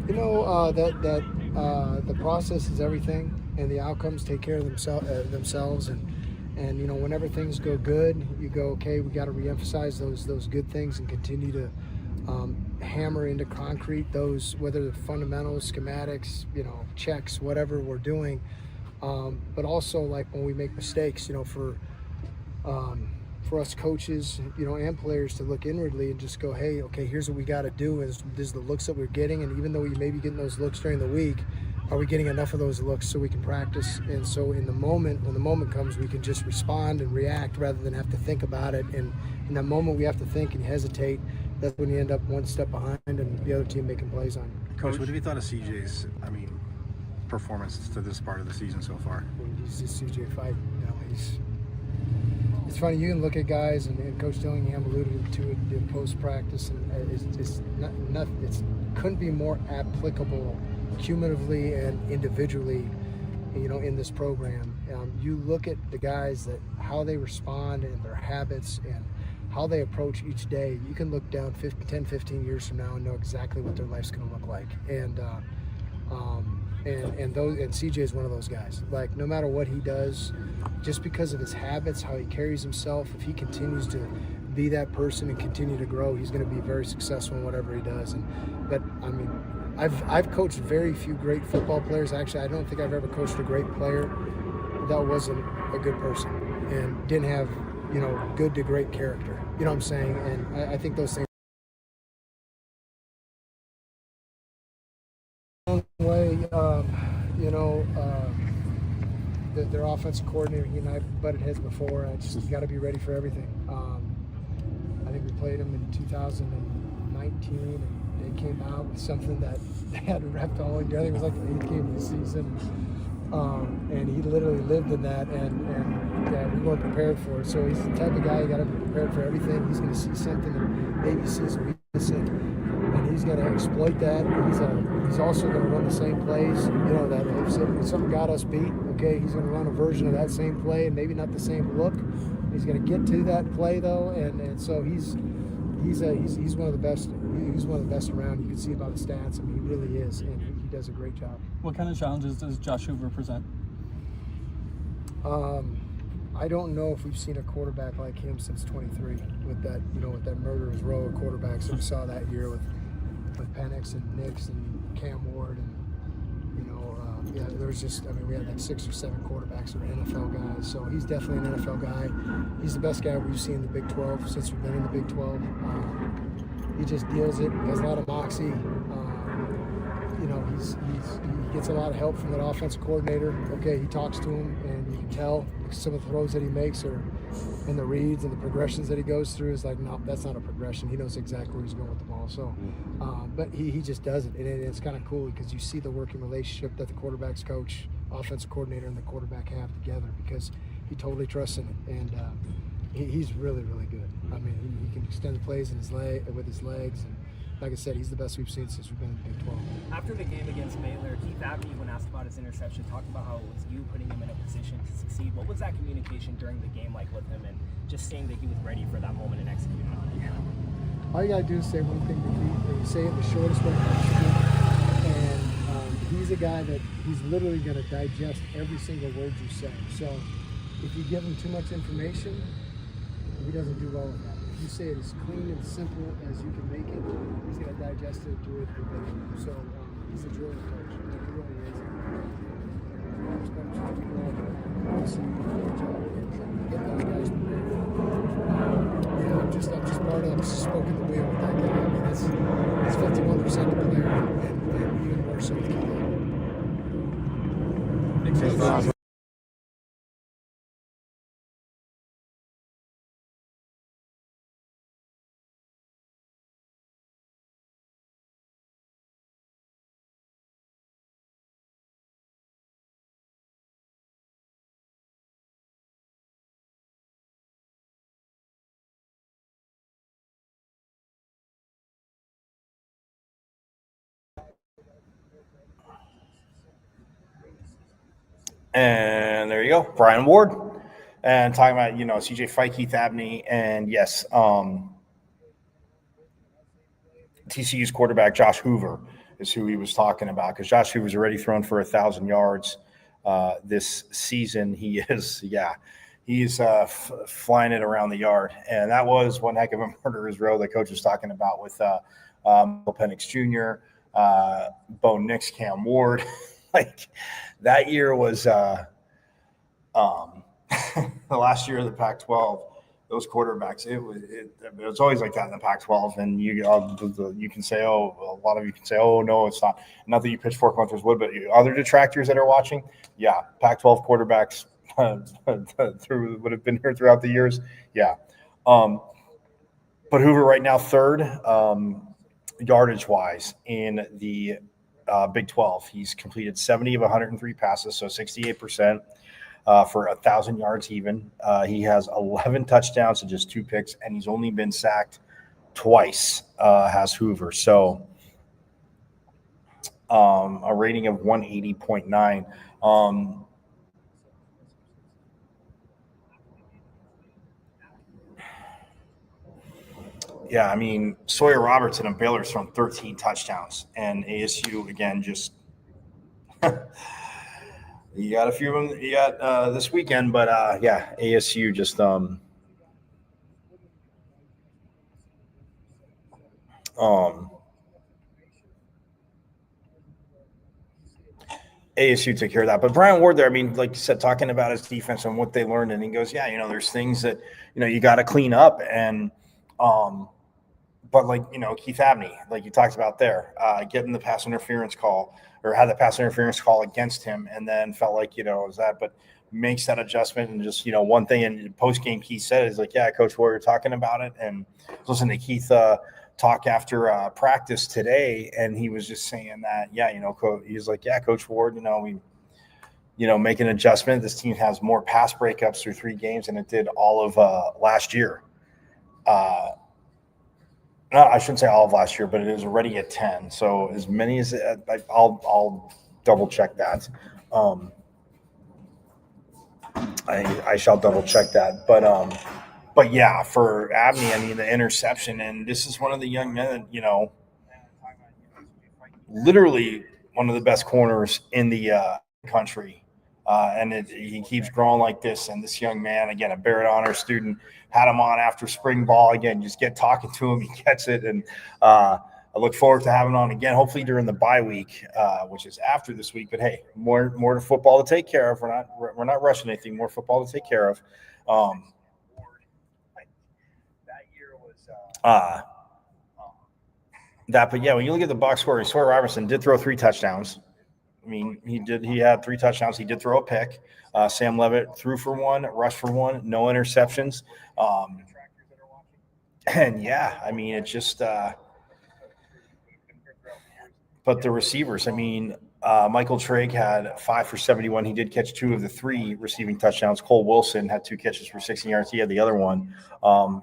That the process is everything, and the outcomes take care of themselves. And whenever things go good, you go, okay, we got to reemphasize those good things and continue to hammer into concrete those, whether the fundamentals, schematics, checks, whatever we're doing. But also, like, when we make mistakes, for us coaches, and players to look inwardly and just go, hey, okay, here's what we got to do. This is the looks that we're getting, and even though we may be getting those looks during the week, are we getting enough of those looks so we can practice? And so when the moment comes, we can just respond and react rather than have to think about it. And in that moment we have to think and hesitate, that's when you end up one step behind and the other team making plays on you. Coach, what have you thought of CJ's, performance to this part of the season so far? He's just CJ Fight. It's funny, you can look at guys, and Coach Dillingham alluded to it in post-practice, and it's couldn't be more applicable cumulatively and individually, in this program. You look at the guys, that how they respond and their habits and how they approach each day. You can look down 10, 15 years from now and know exactly what their life's going to look like. And CJ is one of those guys. Like, no matter what he does, just because of his habits, how he carries himself, if he continues to be that person and continue to grow, he's going to be very successful in whatever he does. But I mean, I've coached very few great football players. Actually, I don't think I've ever coached a great player that wasn't a good person and didn't have, good to great character. You know what I'm saying? And I think those things. Way, their offensive coordinator, he and I butted heads before. I just got to be ready for everything. I think we played them in 2019, and they came out with something that they had repped all year. I think it was like the 8th game of the season, and he literally lived in that, and yeah, we weren't prepared for it. So he's the type of guy, you got to be prepared for everything. He's going to see something and maybe sees a weakness in, and he's going to exploit that. He's also going to run the same plays. That if something got us beat, okay, he's going to run a version of that same play and maybe not the same look. He's going to get to that play though, and so he's one of the best. He's one of the best around. You can see about his stats. I mean, he really is, and he does a great job. What kind of challenges does Josh Hoover present? I don't know if we've seen a quarterback like him since 23 with that, with that murderer's row of quarterbacks that we saw that year with Penix and Nix and Cam Ward, and there was just, we had like 6 or 7 quarterbacks that were NFL guys. So he's definitely an NFL guy. He's the best guy we've seen in the Big 12 since we've been in the Big 12. He just deals it. He has a lot of moxie. He gets a lot of help from that offensive coordinator. Okay, he talks to him, and you can tell some of the throws that he makes are in the reads and the progressions that he goes through is like, no, that's not a progression. He knows exactly where he's going with the ball. So, but he just does it, and it's kind of cool because you see the working relationship that the quarterback's coach, offensive coordinator, and the quarterback have together, because he totally trusts in it, and he's really, really good. I mean, he can extend the plays with his legs, and like I said, he's the best we've seen since we've been in the Big 12. After the game against Baylor, Keith Abney, when asked about his interception, talked about how it was you putting him in a position to succeed. What was that communication during the game like with him, and just saying that he was ready for that moment and executing on it? All you got to do is say one thing to Keith, and you say it the shortest way possible. And he's a guy that he's literally going to digest every single word you say. So if you give him too much information, he doesn't do well with that. If you say it as clean and simple as you can make it, he's going to digest it and do it verbatim. So he's a drilling coach. He really is. I'm just part of. I'm just smoking the wheel with that guy. I mean, that's 51% of the player, and even more so with Keith. And there you go, Brian Ward. And talking about, CJ Fight, Keith Abney, and yes, TCU's quarterback Josh Hoover is who he was talking about, because Josh Hoover's already thrown for 1,000 yards this season. He is, he's flying it around the yard, and that was one heck of a murderer's row that coach was talking about with Penix Jr., Bo Nix, Cam Ward. Like, that year was the last year of the Pac-12. Those quarterbacks, it was always like that in the Pac-12. And you can say, a lot of you can say, oh no, it's not. Not that you pitchfork hunters would, but other detractors that are watching, Pac-12 quarterbacks would have been here throughout the years, But Hoover right now third, yardage wise in the Big 12. He's completed 70 of 103 passes, so 68%. For 1,000 yards even. He has 11 touchdowns and just 2 picks, and he's only been sacked twice, has Hoover. So a rating of 180.9. Yeah, I mean, Sawyer Robertson and Baylor's thrown 13 touchdowns, and ASU, again, just you got a few of them you got this weekend, but yeah, ASU just ASU took care of that. But Brian Ward there, I mean, like you said, talking about his defense and what they learned, and he goes, yeah, there's things that, you got to clean up. And, but like, Keith Abney, like you talked about there, getting the pass interference call or had the pass interference call against him and then felt like, it was that, but makes that adjustment. And just, one thing in post game, Keith said is like, yeah, Coach Ward, you're talking about it. And listen to Keith, talk after practice today, and he was just saying that, yeah, he was like, yeah, Coach Ward, we, make an adjustment. This team has more pass breakups through 3 games than it did all of last year. No, I shouldn't say all of last year, but it is already at 10. So as many as I'll double check that. I shall double check that, but yeah, for Abney, I mean, the interception, and this is one of the young men that, literally one of the best corners in the country. And he keeps growing like this. And this young man, again, a Barrett Honor student, had him on after spring ball. Again, just get talking to him. He gets it. And I look forward to having him on again, hopefully during the bye week, which is after this week. But, hey, more to football to take care of. We're not rushing anything. More football to take care of. But yeah, when you look at the box score, Sawyer Robertson did throw 3 touchdowns. I mean, he had 3 touchdowns. He did throw a pick. Sam Levitt threw for 1, rushed for 1, no interceptions. And yeah, I mean, it's just, but the receivers, I mean, Michael Trigg had 5 for 71. He did catch 2 of the 3 receiving touchdowns. Cole Wilson had 2 catches for 16 yards. He had the other one.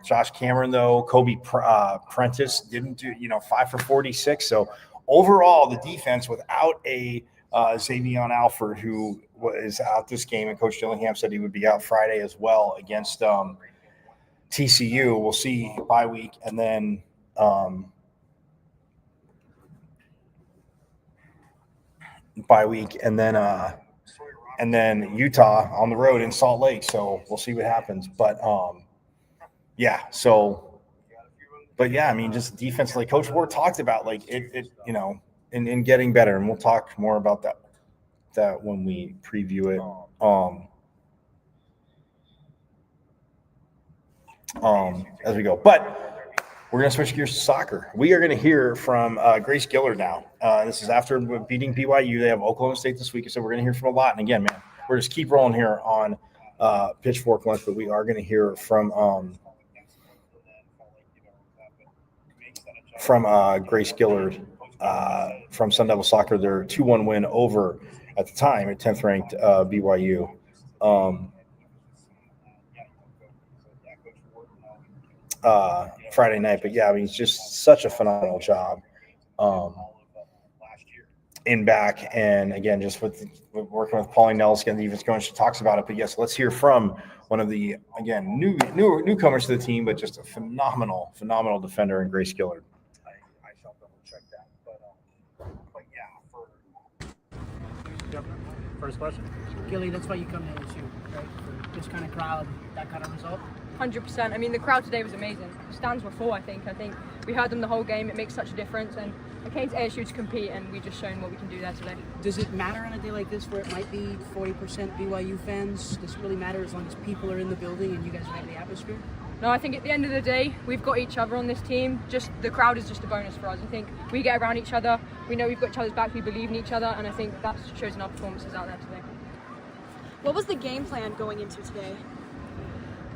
Josh Cameron, though, Kobe Prentice didn't do, 5 for 46. So overall, the defense without a Xavier Alford, who is out this game, and Coach Dillingham said he would be out Friday as well against TCU. We'll see bye week, and then and then Utah on the road in Salt Lake. So we'll see what happens. But yeah. So, but yeah, I mean, just defensively, Coach Ward talked about like it in getting better, and we'll talk more about that when we preview it. As we go, but we're going to switch gears to soccer. We are going to hear from Grace Gillard now. This is after beating BYU. They have Oklahoma State this week, so we're going to hear from a lot. And again, man, we're just keep rolling here on Pitchfork Lunch, but we are going to hear from Grace Gillard from Sun Devil Soccer. Their 2-1 win over, at the time, at 10th ranked BYU. Friday night, but yeah, I mean, it's just such a phenomenal job in back, and again, just with working with Pauline Nelson, the defense coach, she talks about it. But yes, let's hear from one of the newcomers to the team, but just a phenomenal defender in Grace Gillard. I shall double check that, but yeah. First question, Gilly, that's why you come to LSU, right? For this kind of crowd, that kind of result. 100%. I mean, the crowd today was amazing. The stands were full, I think. We heard them the whole game. It makes such a difference. And I came to ASU to compete, and we've just shown what we can do there today. Does it matter on a day like this where it might be 40% BYU fans? Does it really matter as long as people are in the building and you guys are in the atmosphere? No, I think at the end of the day, we've got each other on this team. Just the crowd is just a bonus for us. I think we get around each other. We know we've got each other's back. We believe in each other. And I think that shows in our performances out there today. What was the game plan going into today?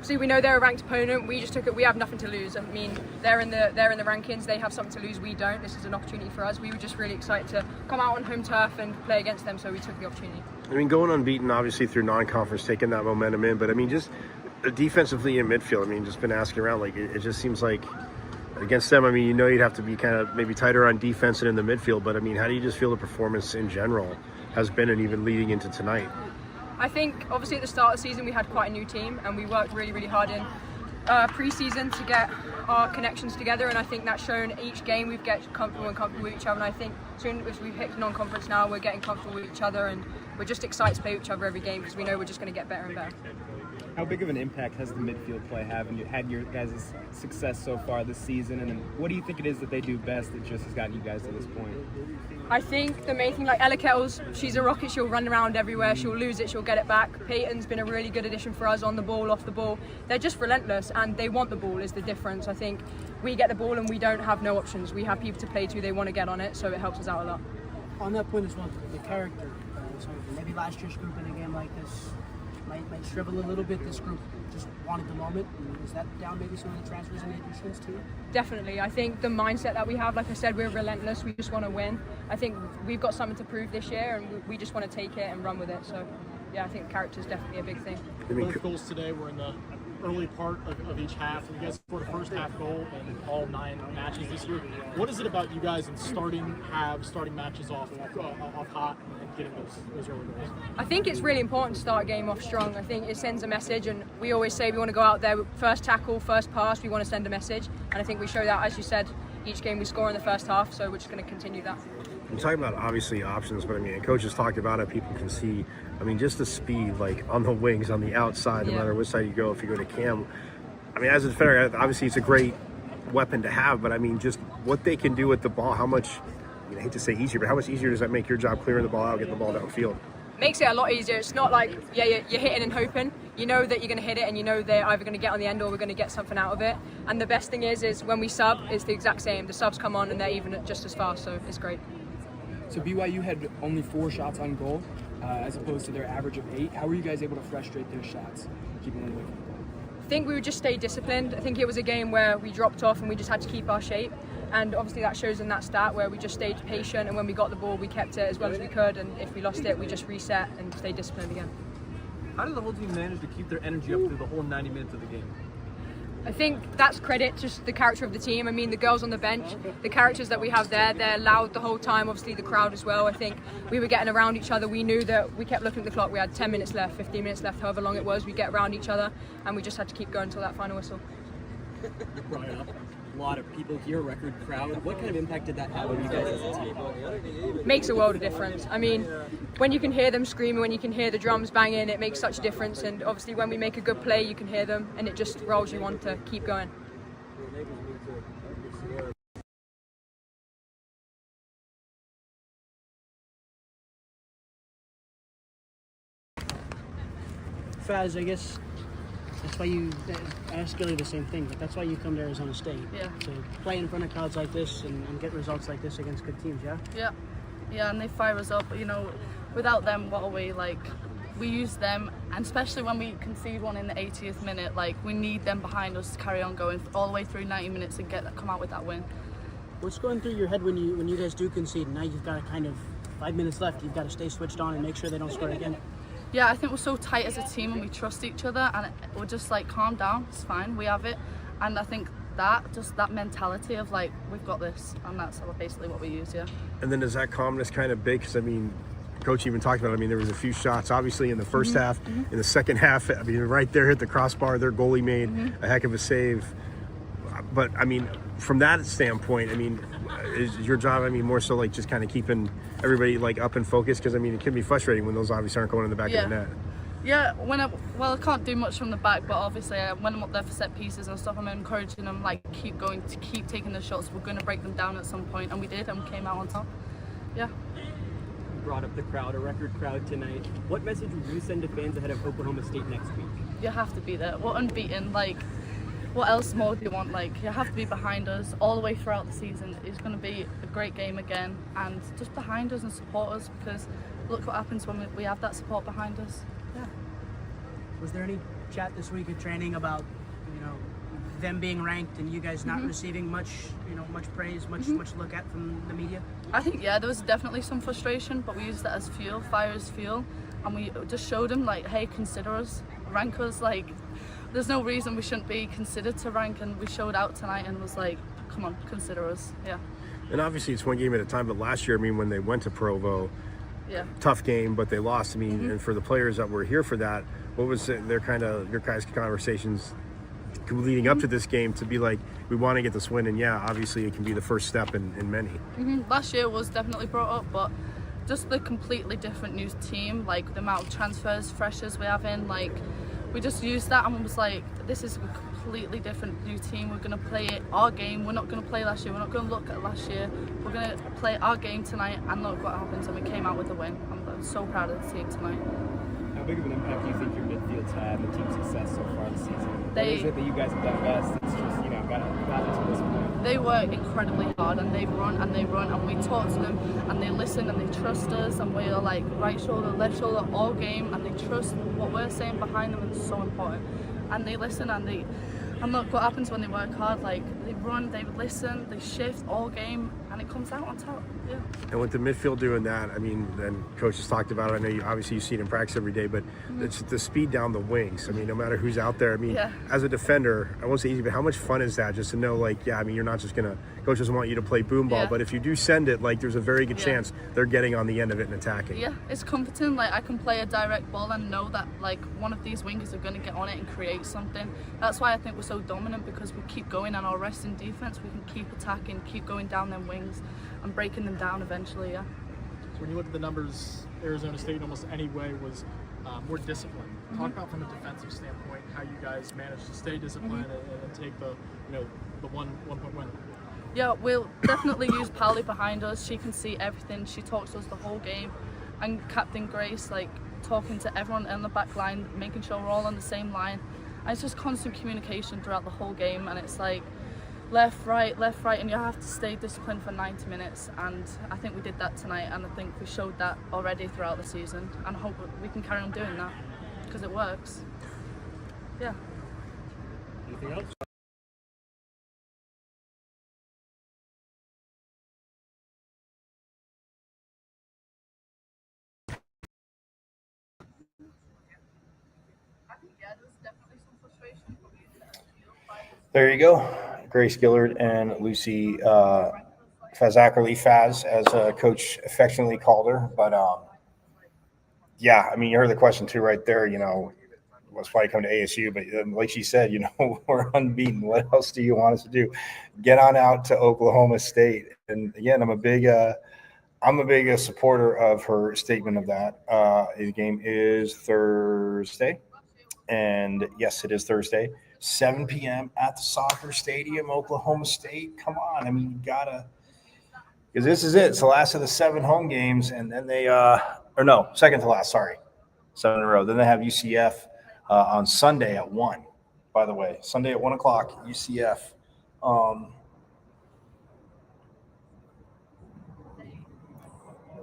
see, we know they're a ranked opponent. We just took it. We have nothing to lose. I mean, they're in the rankings. They have something to lose. We don't. This is an opportunity for us. We were just really excited to come out on home turf and play against them. So we took the opportunity. I mean, going unbeaten, obviously through non-conference, taking that momentum in. But I mean, just defensively in midfield. I mean, just been asking around. Like it just seems like against them. I mean, you'd have to be kind of maybe tighter on defense and in the midfield. But I mean, how do you just feel the performance in general has been, and even leading into tonight? I think obviously at the start of the season we had quite a new team, and we worked really, really hard in pre-season to get our connections together, and I think that's shown each game we've get comfortable with each other, and I think soon as we've hit non-conference now, we're getting comfortable with each other, and we're just excited to play with each other every game because we know we're just going to get better and better. How big of an impact has the midfield play had your guys' success so far this season, and what do you think it is that they do best that just has gotten you guys to this point? I think the main thing, like Ella Kettles, she's a rocket. She'll run around everywhere. She'll lose it. She'll get it back. Peyton's been a really good addition for us on the ball, off the ball. They're just relentless, and they want the ball is the difference. I think we get the ball and we don't have no options. We have people to play to. They want to get on it, so it helps us out a lot. On that point as well, the character. So maybe last year's group in a game like this might shrivel a little bit. This group just wanted the moment. Is that down maybe some of the transfers and additions too? Definitely. I think the mindset that we have, like I said, we're relentless. We just want to win. I think we've got something to prove this year, and we just want to take it and run with it. So, yeah, I think character is definitely a big thing. Both goals today were in the early part of each half. You guys scored a first half goal in all 9 matches this year. What is it about you guys in starting matches off hot and getting those early goals? I think it's really important to start a game off strong. I think it sends a message, and we always say we want to go out there first tackle, first pass. We want to send a message, and I think we show that, as you said, each game we score in the first half. So we're just going to continue that. I'm talking about obviously options, but I mean, coaches talked about it. People can see. I mean, just the speed, like on the wings, on the outside, no matter which side you go. If you go to Cam, I mean, as a defender, obviously it's a great weapon to have. But I mean, just what they can do with the ball. How much? I hate to say easier, but how much easier does that make your job clearing the ball out, getting the ball downfield? Makes it a lot easier. It's not like you're hitting and hoping. You know that you're going to hit it, and you know they're either going to get on the end or we're going to get something out of it. And the best thing is when we sub, it's the exact same. The subs come on and they're even just as fast, so it's great. So BYU had only 4 shots on goal, as opposed to their average of 8. How were you guys able to frustrate those shots, keeping them away from the goal? I think we would just stay disciplined. I think it was a game where we dropped off and we just had to keep our shape. And obviously that shows in that stat where we just stayed patient, and when we got the ball, we kept it as well as we could. And if we lost it, we just reset and stayed disciplined again. How did the whole team manage to keep their energy up through the whole 90 minutes of the game? I think that's credit to the character of the team. I mean, the girls on the bench, the characters that we have there, they're loud the whole time. Obviously, the crowd as well. I think we were getting around each other. We knew that we kept looking at the clock. We had 10 minutes left, 15 minutes left, however long it was. We get around each other, and we just had to keep going until that final whistle. Brian, a lot of people here, record crowd. What kind of impact did that have on you guys as a team? Makes a world of difference. I mean, when you can hear them screaming, when you can hear the drums banging, it makes such a difference. And obviously when we make a good play, you can hear them, and it just rolls you on to keep going. Faz, I guess that's why you ask Gilly the same thing, but that's why you come to Arizona State. Yeah. To play in front of crowds like this and get results like this against good teams, yeah? Yeah, and they fire us up. You know, without them, what are we? Like, we use them, and especially when we concede one in the 80th minute, like, we need them behind us to carry on going all the way through 90 minutes and come out with that win. What's going through your head when you guys do concede? Now you've got to kind of 5 minutes left. You've got to stay switched on and make sure they don't score again. Yeah, I think we're so tight as a team and we trust each other, and we're just like, calm down, it's fine, we have it. And I think that mentality of like, we've got this, and that's basically what we use, yeah. And then is that calmness kind of big? Because I mean, Coach even talked about it. I mean, there was a few shots, obviously, in the first half. In the second half, I mean, right there, hit the crossbar. Their goalie made a heck of a save. But I mean, from that standpoint, I mean, is your job, I mean, more so like just kind of keeping everybody like up and focused? Because I mean, it can be frustrating when those obviously aren't going in the back of the net. Yeah, I can't do much from the back, but obviously when I'm up there for set pieces and stuff, I'm encouraging them, like, keep going, to keep taking the shots. We're going to break them down at some point, and we did, and we came out on top. Yeah. You brought up the crowd, a record crowd tonight. What message would you send to fans ahead of Oklahoma State next week? You have to be there. We're unbeaten. Like, what else more do you want? Like, you have to be behind us all the way throughout the season. It's going to be a great game again, and just behind us and support us, because look what happens when we have that support behind us. Yeah. Was there any chat this week at training about, you know, them being ranked and you guys not receiving much, you know, much praise, much look at from the media? I think, yeah, there was definitely some frustration, but we used that as fuel, fire as fuel, and we just showed them, like, hey, consider us, rank us, like, there's no reason we shouldn't be considered to rank, and we showed out tonight and was like, come on, consider us, yeah. And obviously it's one game at a time, but last year, I mean, when they went to Provo, tough game, but they lost. I mean, and for the players that were here for that, what was their kind of, your guys' conversations leading up to this game to be like, we want to get this win, and yeah, obviously it can be the first step in many. Last year was definitely brought up, but just the completely different new team, like the amount of transfers, freshers we have in, like we just used that and was like, this is a completely different new team. We're going to play it our game. We're not going to play last year. We're not going to look at last year. We're going to play our game tonight, and look what happens, and we came out with a win. I'm so proud of the team tonight. How big of an impact do you think your midfield's had on the team's success so far this season? What is it that you guys have done best? It's just, you know, gotten to this point. They work incredibly hard, and they run, and we talk to them, and they listen, and they trust us, and we're like right shoulder, left shoulder all game, and they trust what we're saying behind them, and it's so important. And they listen, and look what happens when they work hard. Like, they run, they listen, they shift all game, and it comes out on top. Yeah. And with the midfield doing that, I mean, and coach has talked about it. I know you see it in practice every day, but it's the speed down the wings. I mean, no matter who's out there. I mean, as a defender, I won't say easy, but how much fun is that just to know, like, yeah, I mean, you're not just gonna, coach doesn't want you to play boom ball, but if you do send it, like, there's a very good chance they're getting on the end of it and attacking. Yeah, it's comforting. Like, I can play a direct ball and know that, like, one of these wingers are going to get on it and create something. That's why I think we're so dominant, because we keep going on our resting defense. We can keep attacking, keep going down them wings and breaking them down eventually. Yeah. So when you look at the numbers, Arizona State in almost any way was more disciplined. Talk about from a defensive standpoint how you guys managed to stay disciplined and take the, you know, the one point win. Yeah, we'll definitely use Pally behind us. She can see everything. She talks to us the whole game, and Captain Grace, like, talking to everyone in the back line, making sure we're all on the same line. And it's just constant communication throughout the whole game, and it's like left, right, and you have to stay disciplined for 90 minutes, and I think we did that tonight, and I think we showed that already throughout the season, and I hope we can carry on doing that, because it works. Yeah. Anything else? There you go. Grace Gillard and Lucy Fazackerly, Faz, as coach affectionately called her. But yeah, I mean, you heard the question too right there. You know, let's probably come to ASU, but like she said, you know, we're unbeaten. What else do you want us to do? Get on out to Oklahoma State. And again, I'm a big supporter of her statement of that. The game is Thursday, and yes, it is Thursday. 7 p.m. at the soccer stadium, Oklahoma State. Come on. I mean, you gotta, because this is it. It's the last of the 7 home games, and then they, second to last, sorry. 7 in a row. Then they have UCF on Sunday at 1, by the way. Sunday at 1 o'clock, UCF.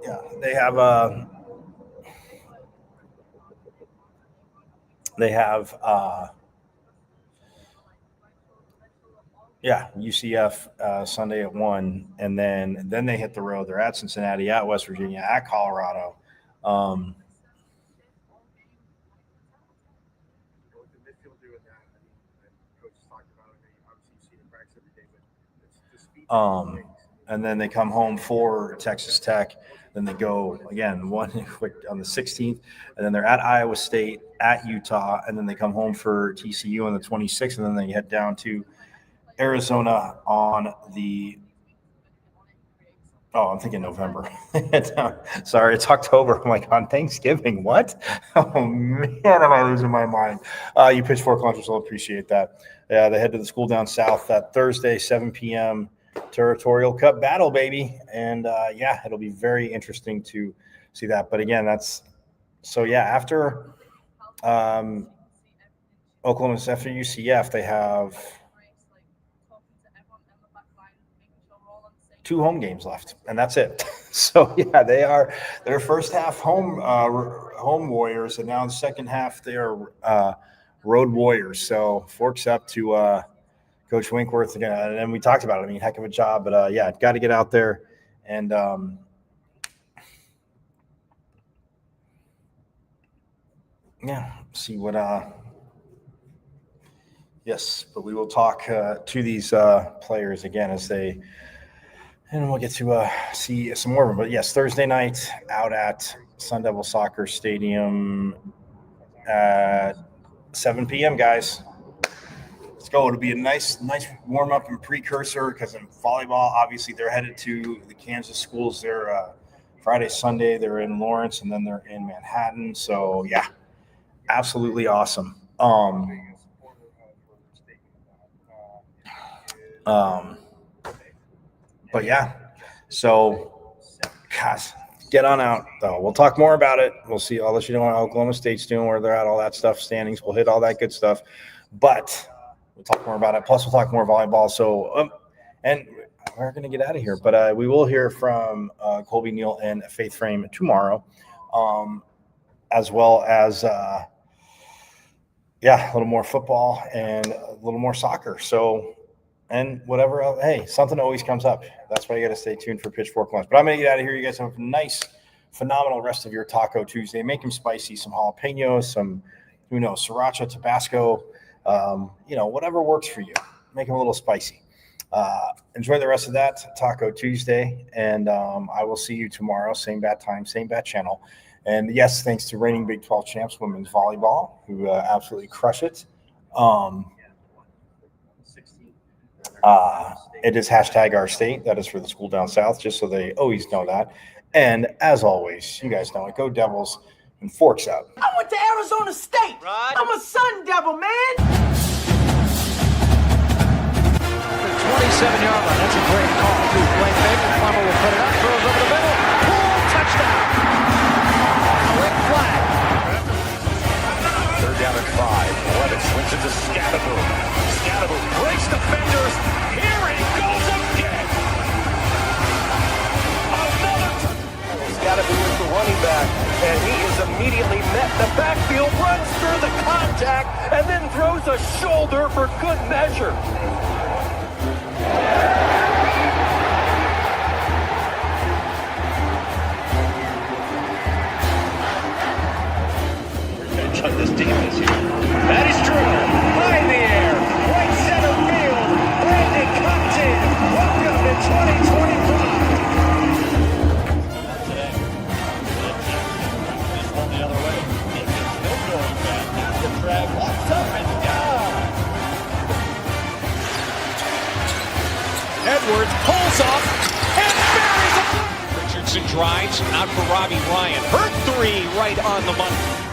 Yeah, they have UCF Sunday at 1, and then they hit the road. They're at Cincinnati, at West Virginia, at Colorado. And then they come home for Texas Tech. Then they go again one quick on the 16th, and then they're at Iowa State, at Utah, and then they come home for TCU on the 26th, and then they head down to Arizona on the. Oh, I'm thinking November. Sorry, it's October. I'm like, on Thanksgiving. What? Oh man, am I losing my mind? You Pitchfork Lunchers will appreciate that. Yeah, they head to the school down south that Thursday, 7 p.m. Territorial Cup battle, baby. And yeah, it'll be very interesting to see that. But again, that's so yeah, after Oklahoma, after UCF, they have 2 home games left, and that's it. So yeah, they are their first half home Warriors, and now in the second half they are road Warriors. So forks up to Coach Winkworth again, and we talked about it. I mean, heck of a job, but yeah, got to get out there and yeah, see what yes, but we will talk to these players again as they, and we'll get to see some more of them. But yes, Thursday night out at Sun Devil Soccer Stadium at 7 p.m., guys. Let's go. It'll be a nice warm-up and precursor because in volleyball, obviously, they're headed to the Kansas schools. They're Friday, Sunday, they're in Lawrence, and then they're in Manhattan. So, yeah, absolutely awesome. But yeah, so gosh, get on out though. We'll talk more about it. We'll see. I'll let you know what Oklahoma State's doing, where they're at, all that stuff, standings. We'll hit all that good stuff, but we'll talk more about it. Plus, we'll talk more volleyball. So, and we're going to get out of here, but we will hear from Colby Neal and Faith Frame tomorrow, as well as yeah, a little more football and a little more soccer. So. And whatever else, hey, something always comes up. That's why you got to stay tuned for Pitchfork Lunch. But I'm going to get out of here. You guys have a nice, phenomenal rest of your Taco Tuesday. Make them spicy, some jalapenos, some, sriracha, Tabasco, whatever works for you. Make them a little spicy. Enjoy the rest of that Taco Tuesday. And I will see you tomorrow. Same bat time, same bat channel. And yes, thanks to reigning Big 12 champs, women's volleyball, who absolutely crush it. It is #OurState. That is for the school down south, just so they always know that. And as always, you guys know it. Go Devils and forks up. I went to Arizona State. Right. I'm a Sun Devil, man. The 27-yard line. That's a great call. Two play fake. The Plummer will put it up. Throws over the middle. Pool touchdown. Quick flag. 3rd down and 5. Levitt swings it to Scatterboom. Scatterboom breaks defenders. Here he goes again. Scatterboom is the running back, and he is immediately met in the backfield, runs through the contact, and then throws a shoulder for good measure. On this defense here. That is true. High in the air. Right center field. Brandon Compton. Welcome to 2025. This one the other way. Still going back. Now the drag. Walks up and down. Edwards pulls off and buries it. Richardson drives out for Robbie Ryan. Hurt 3 right on the money.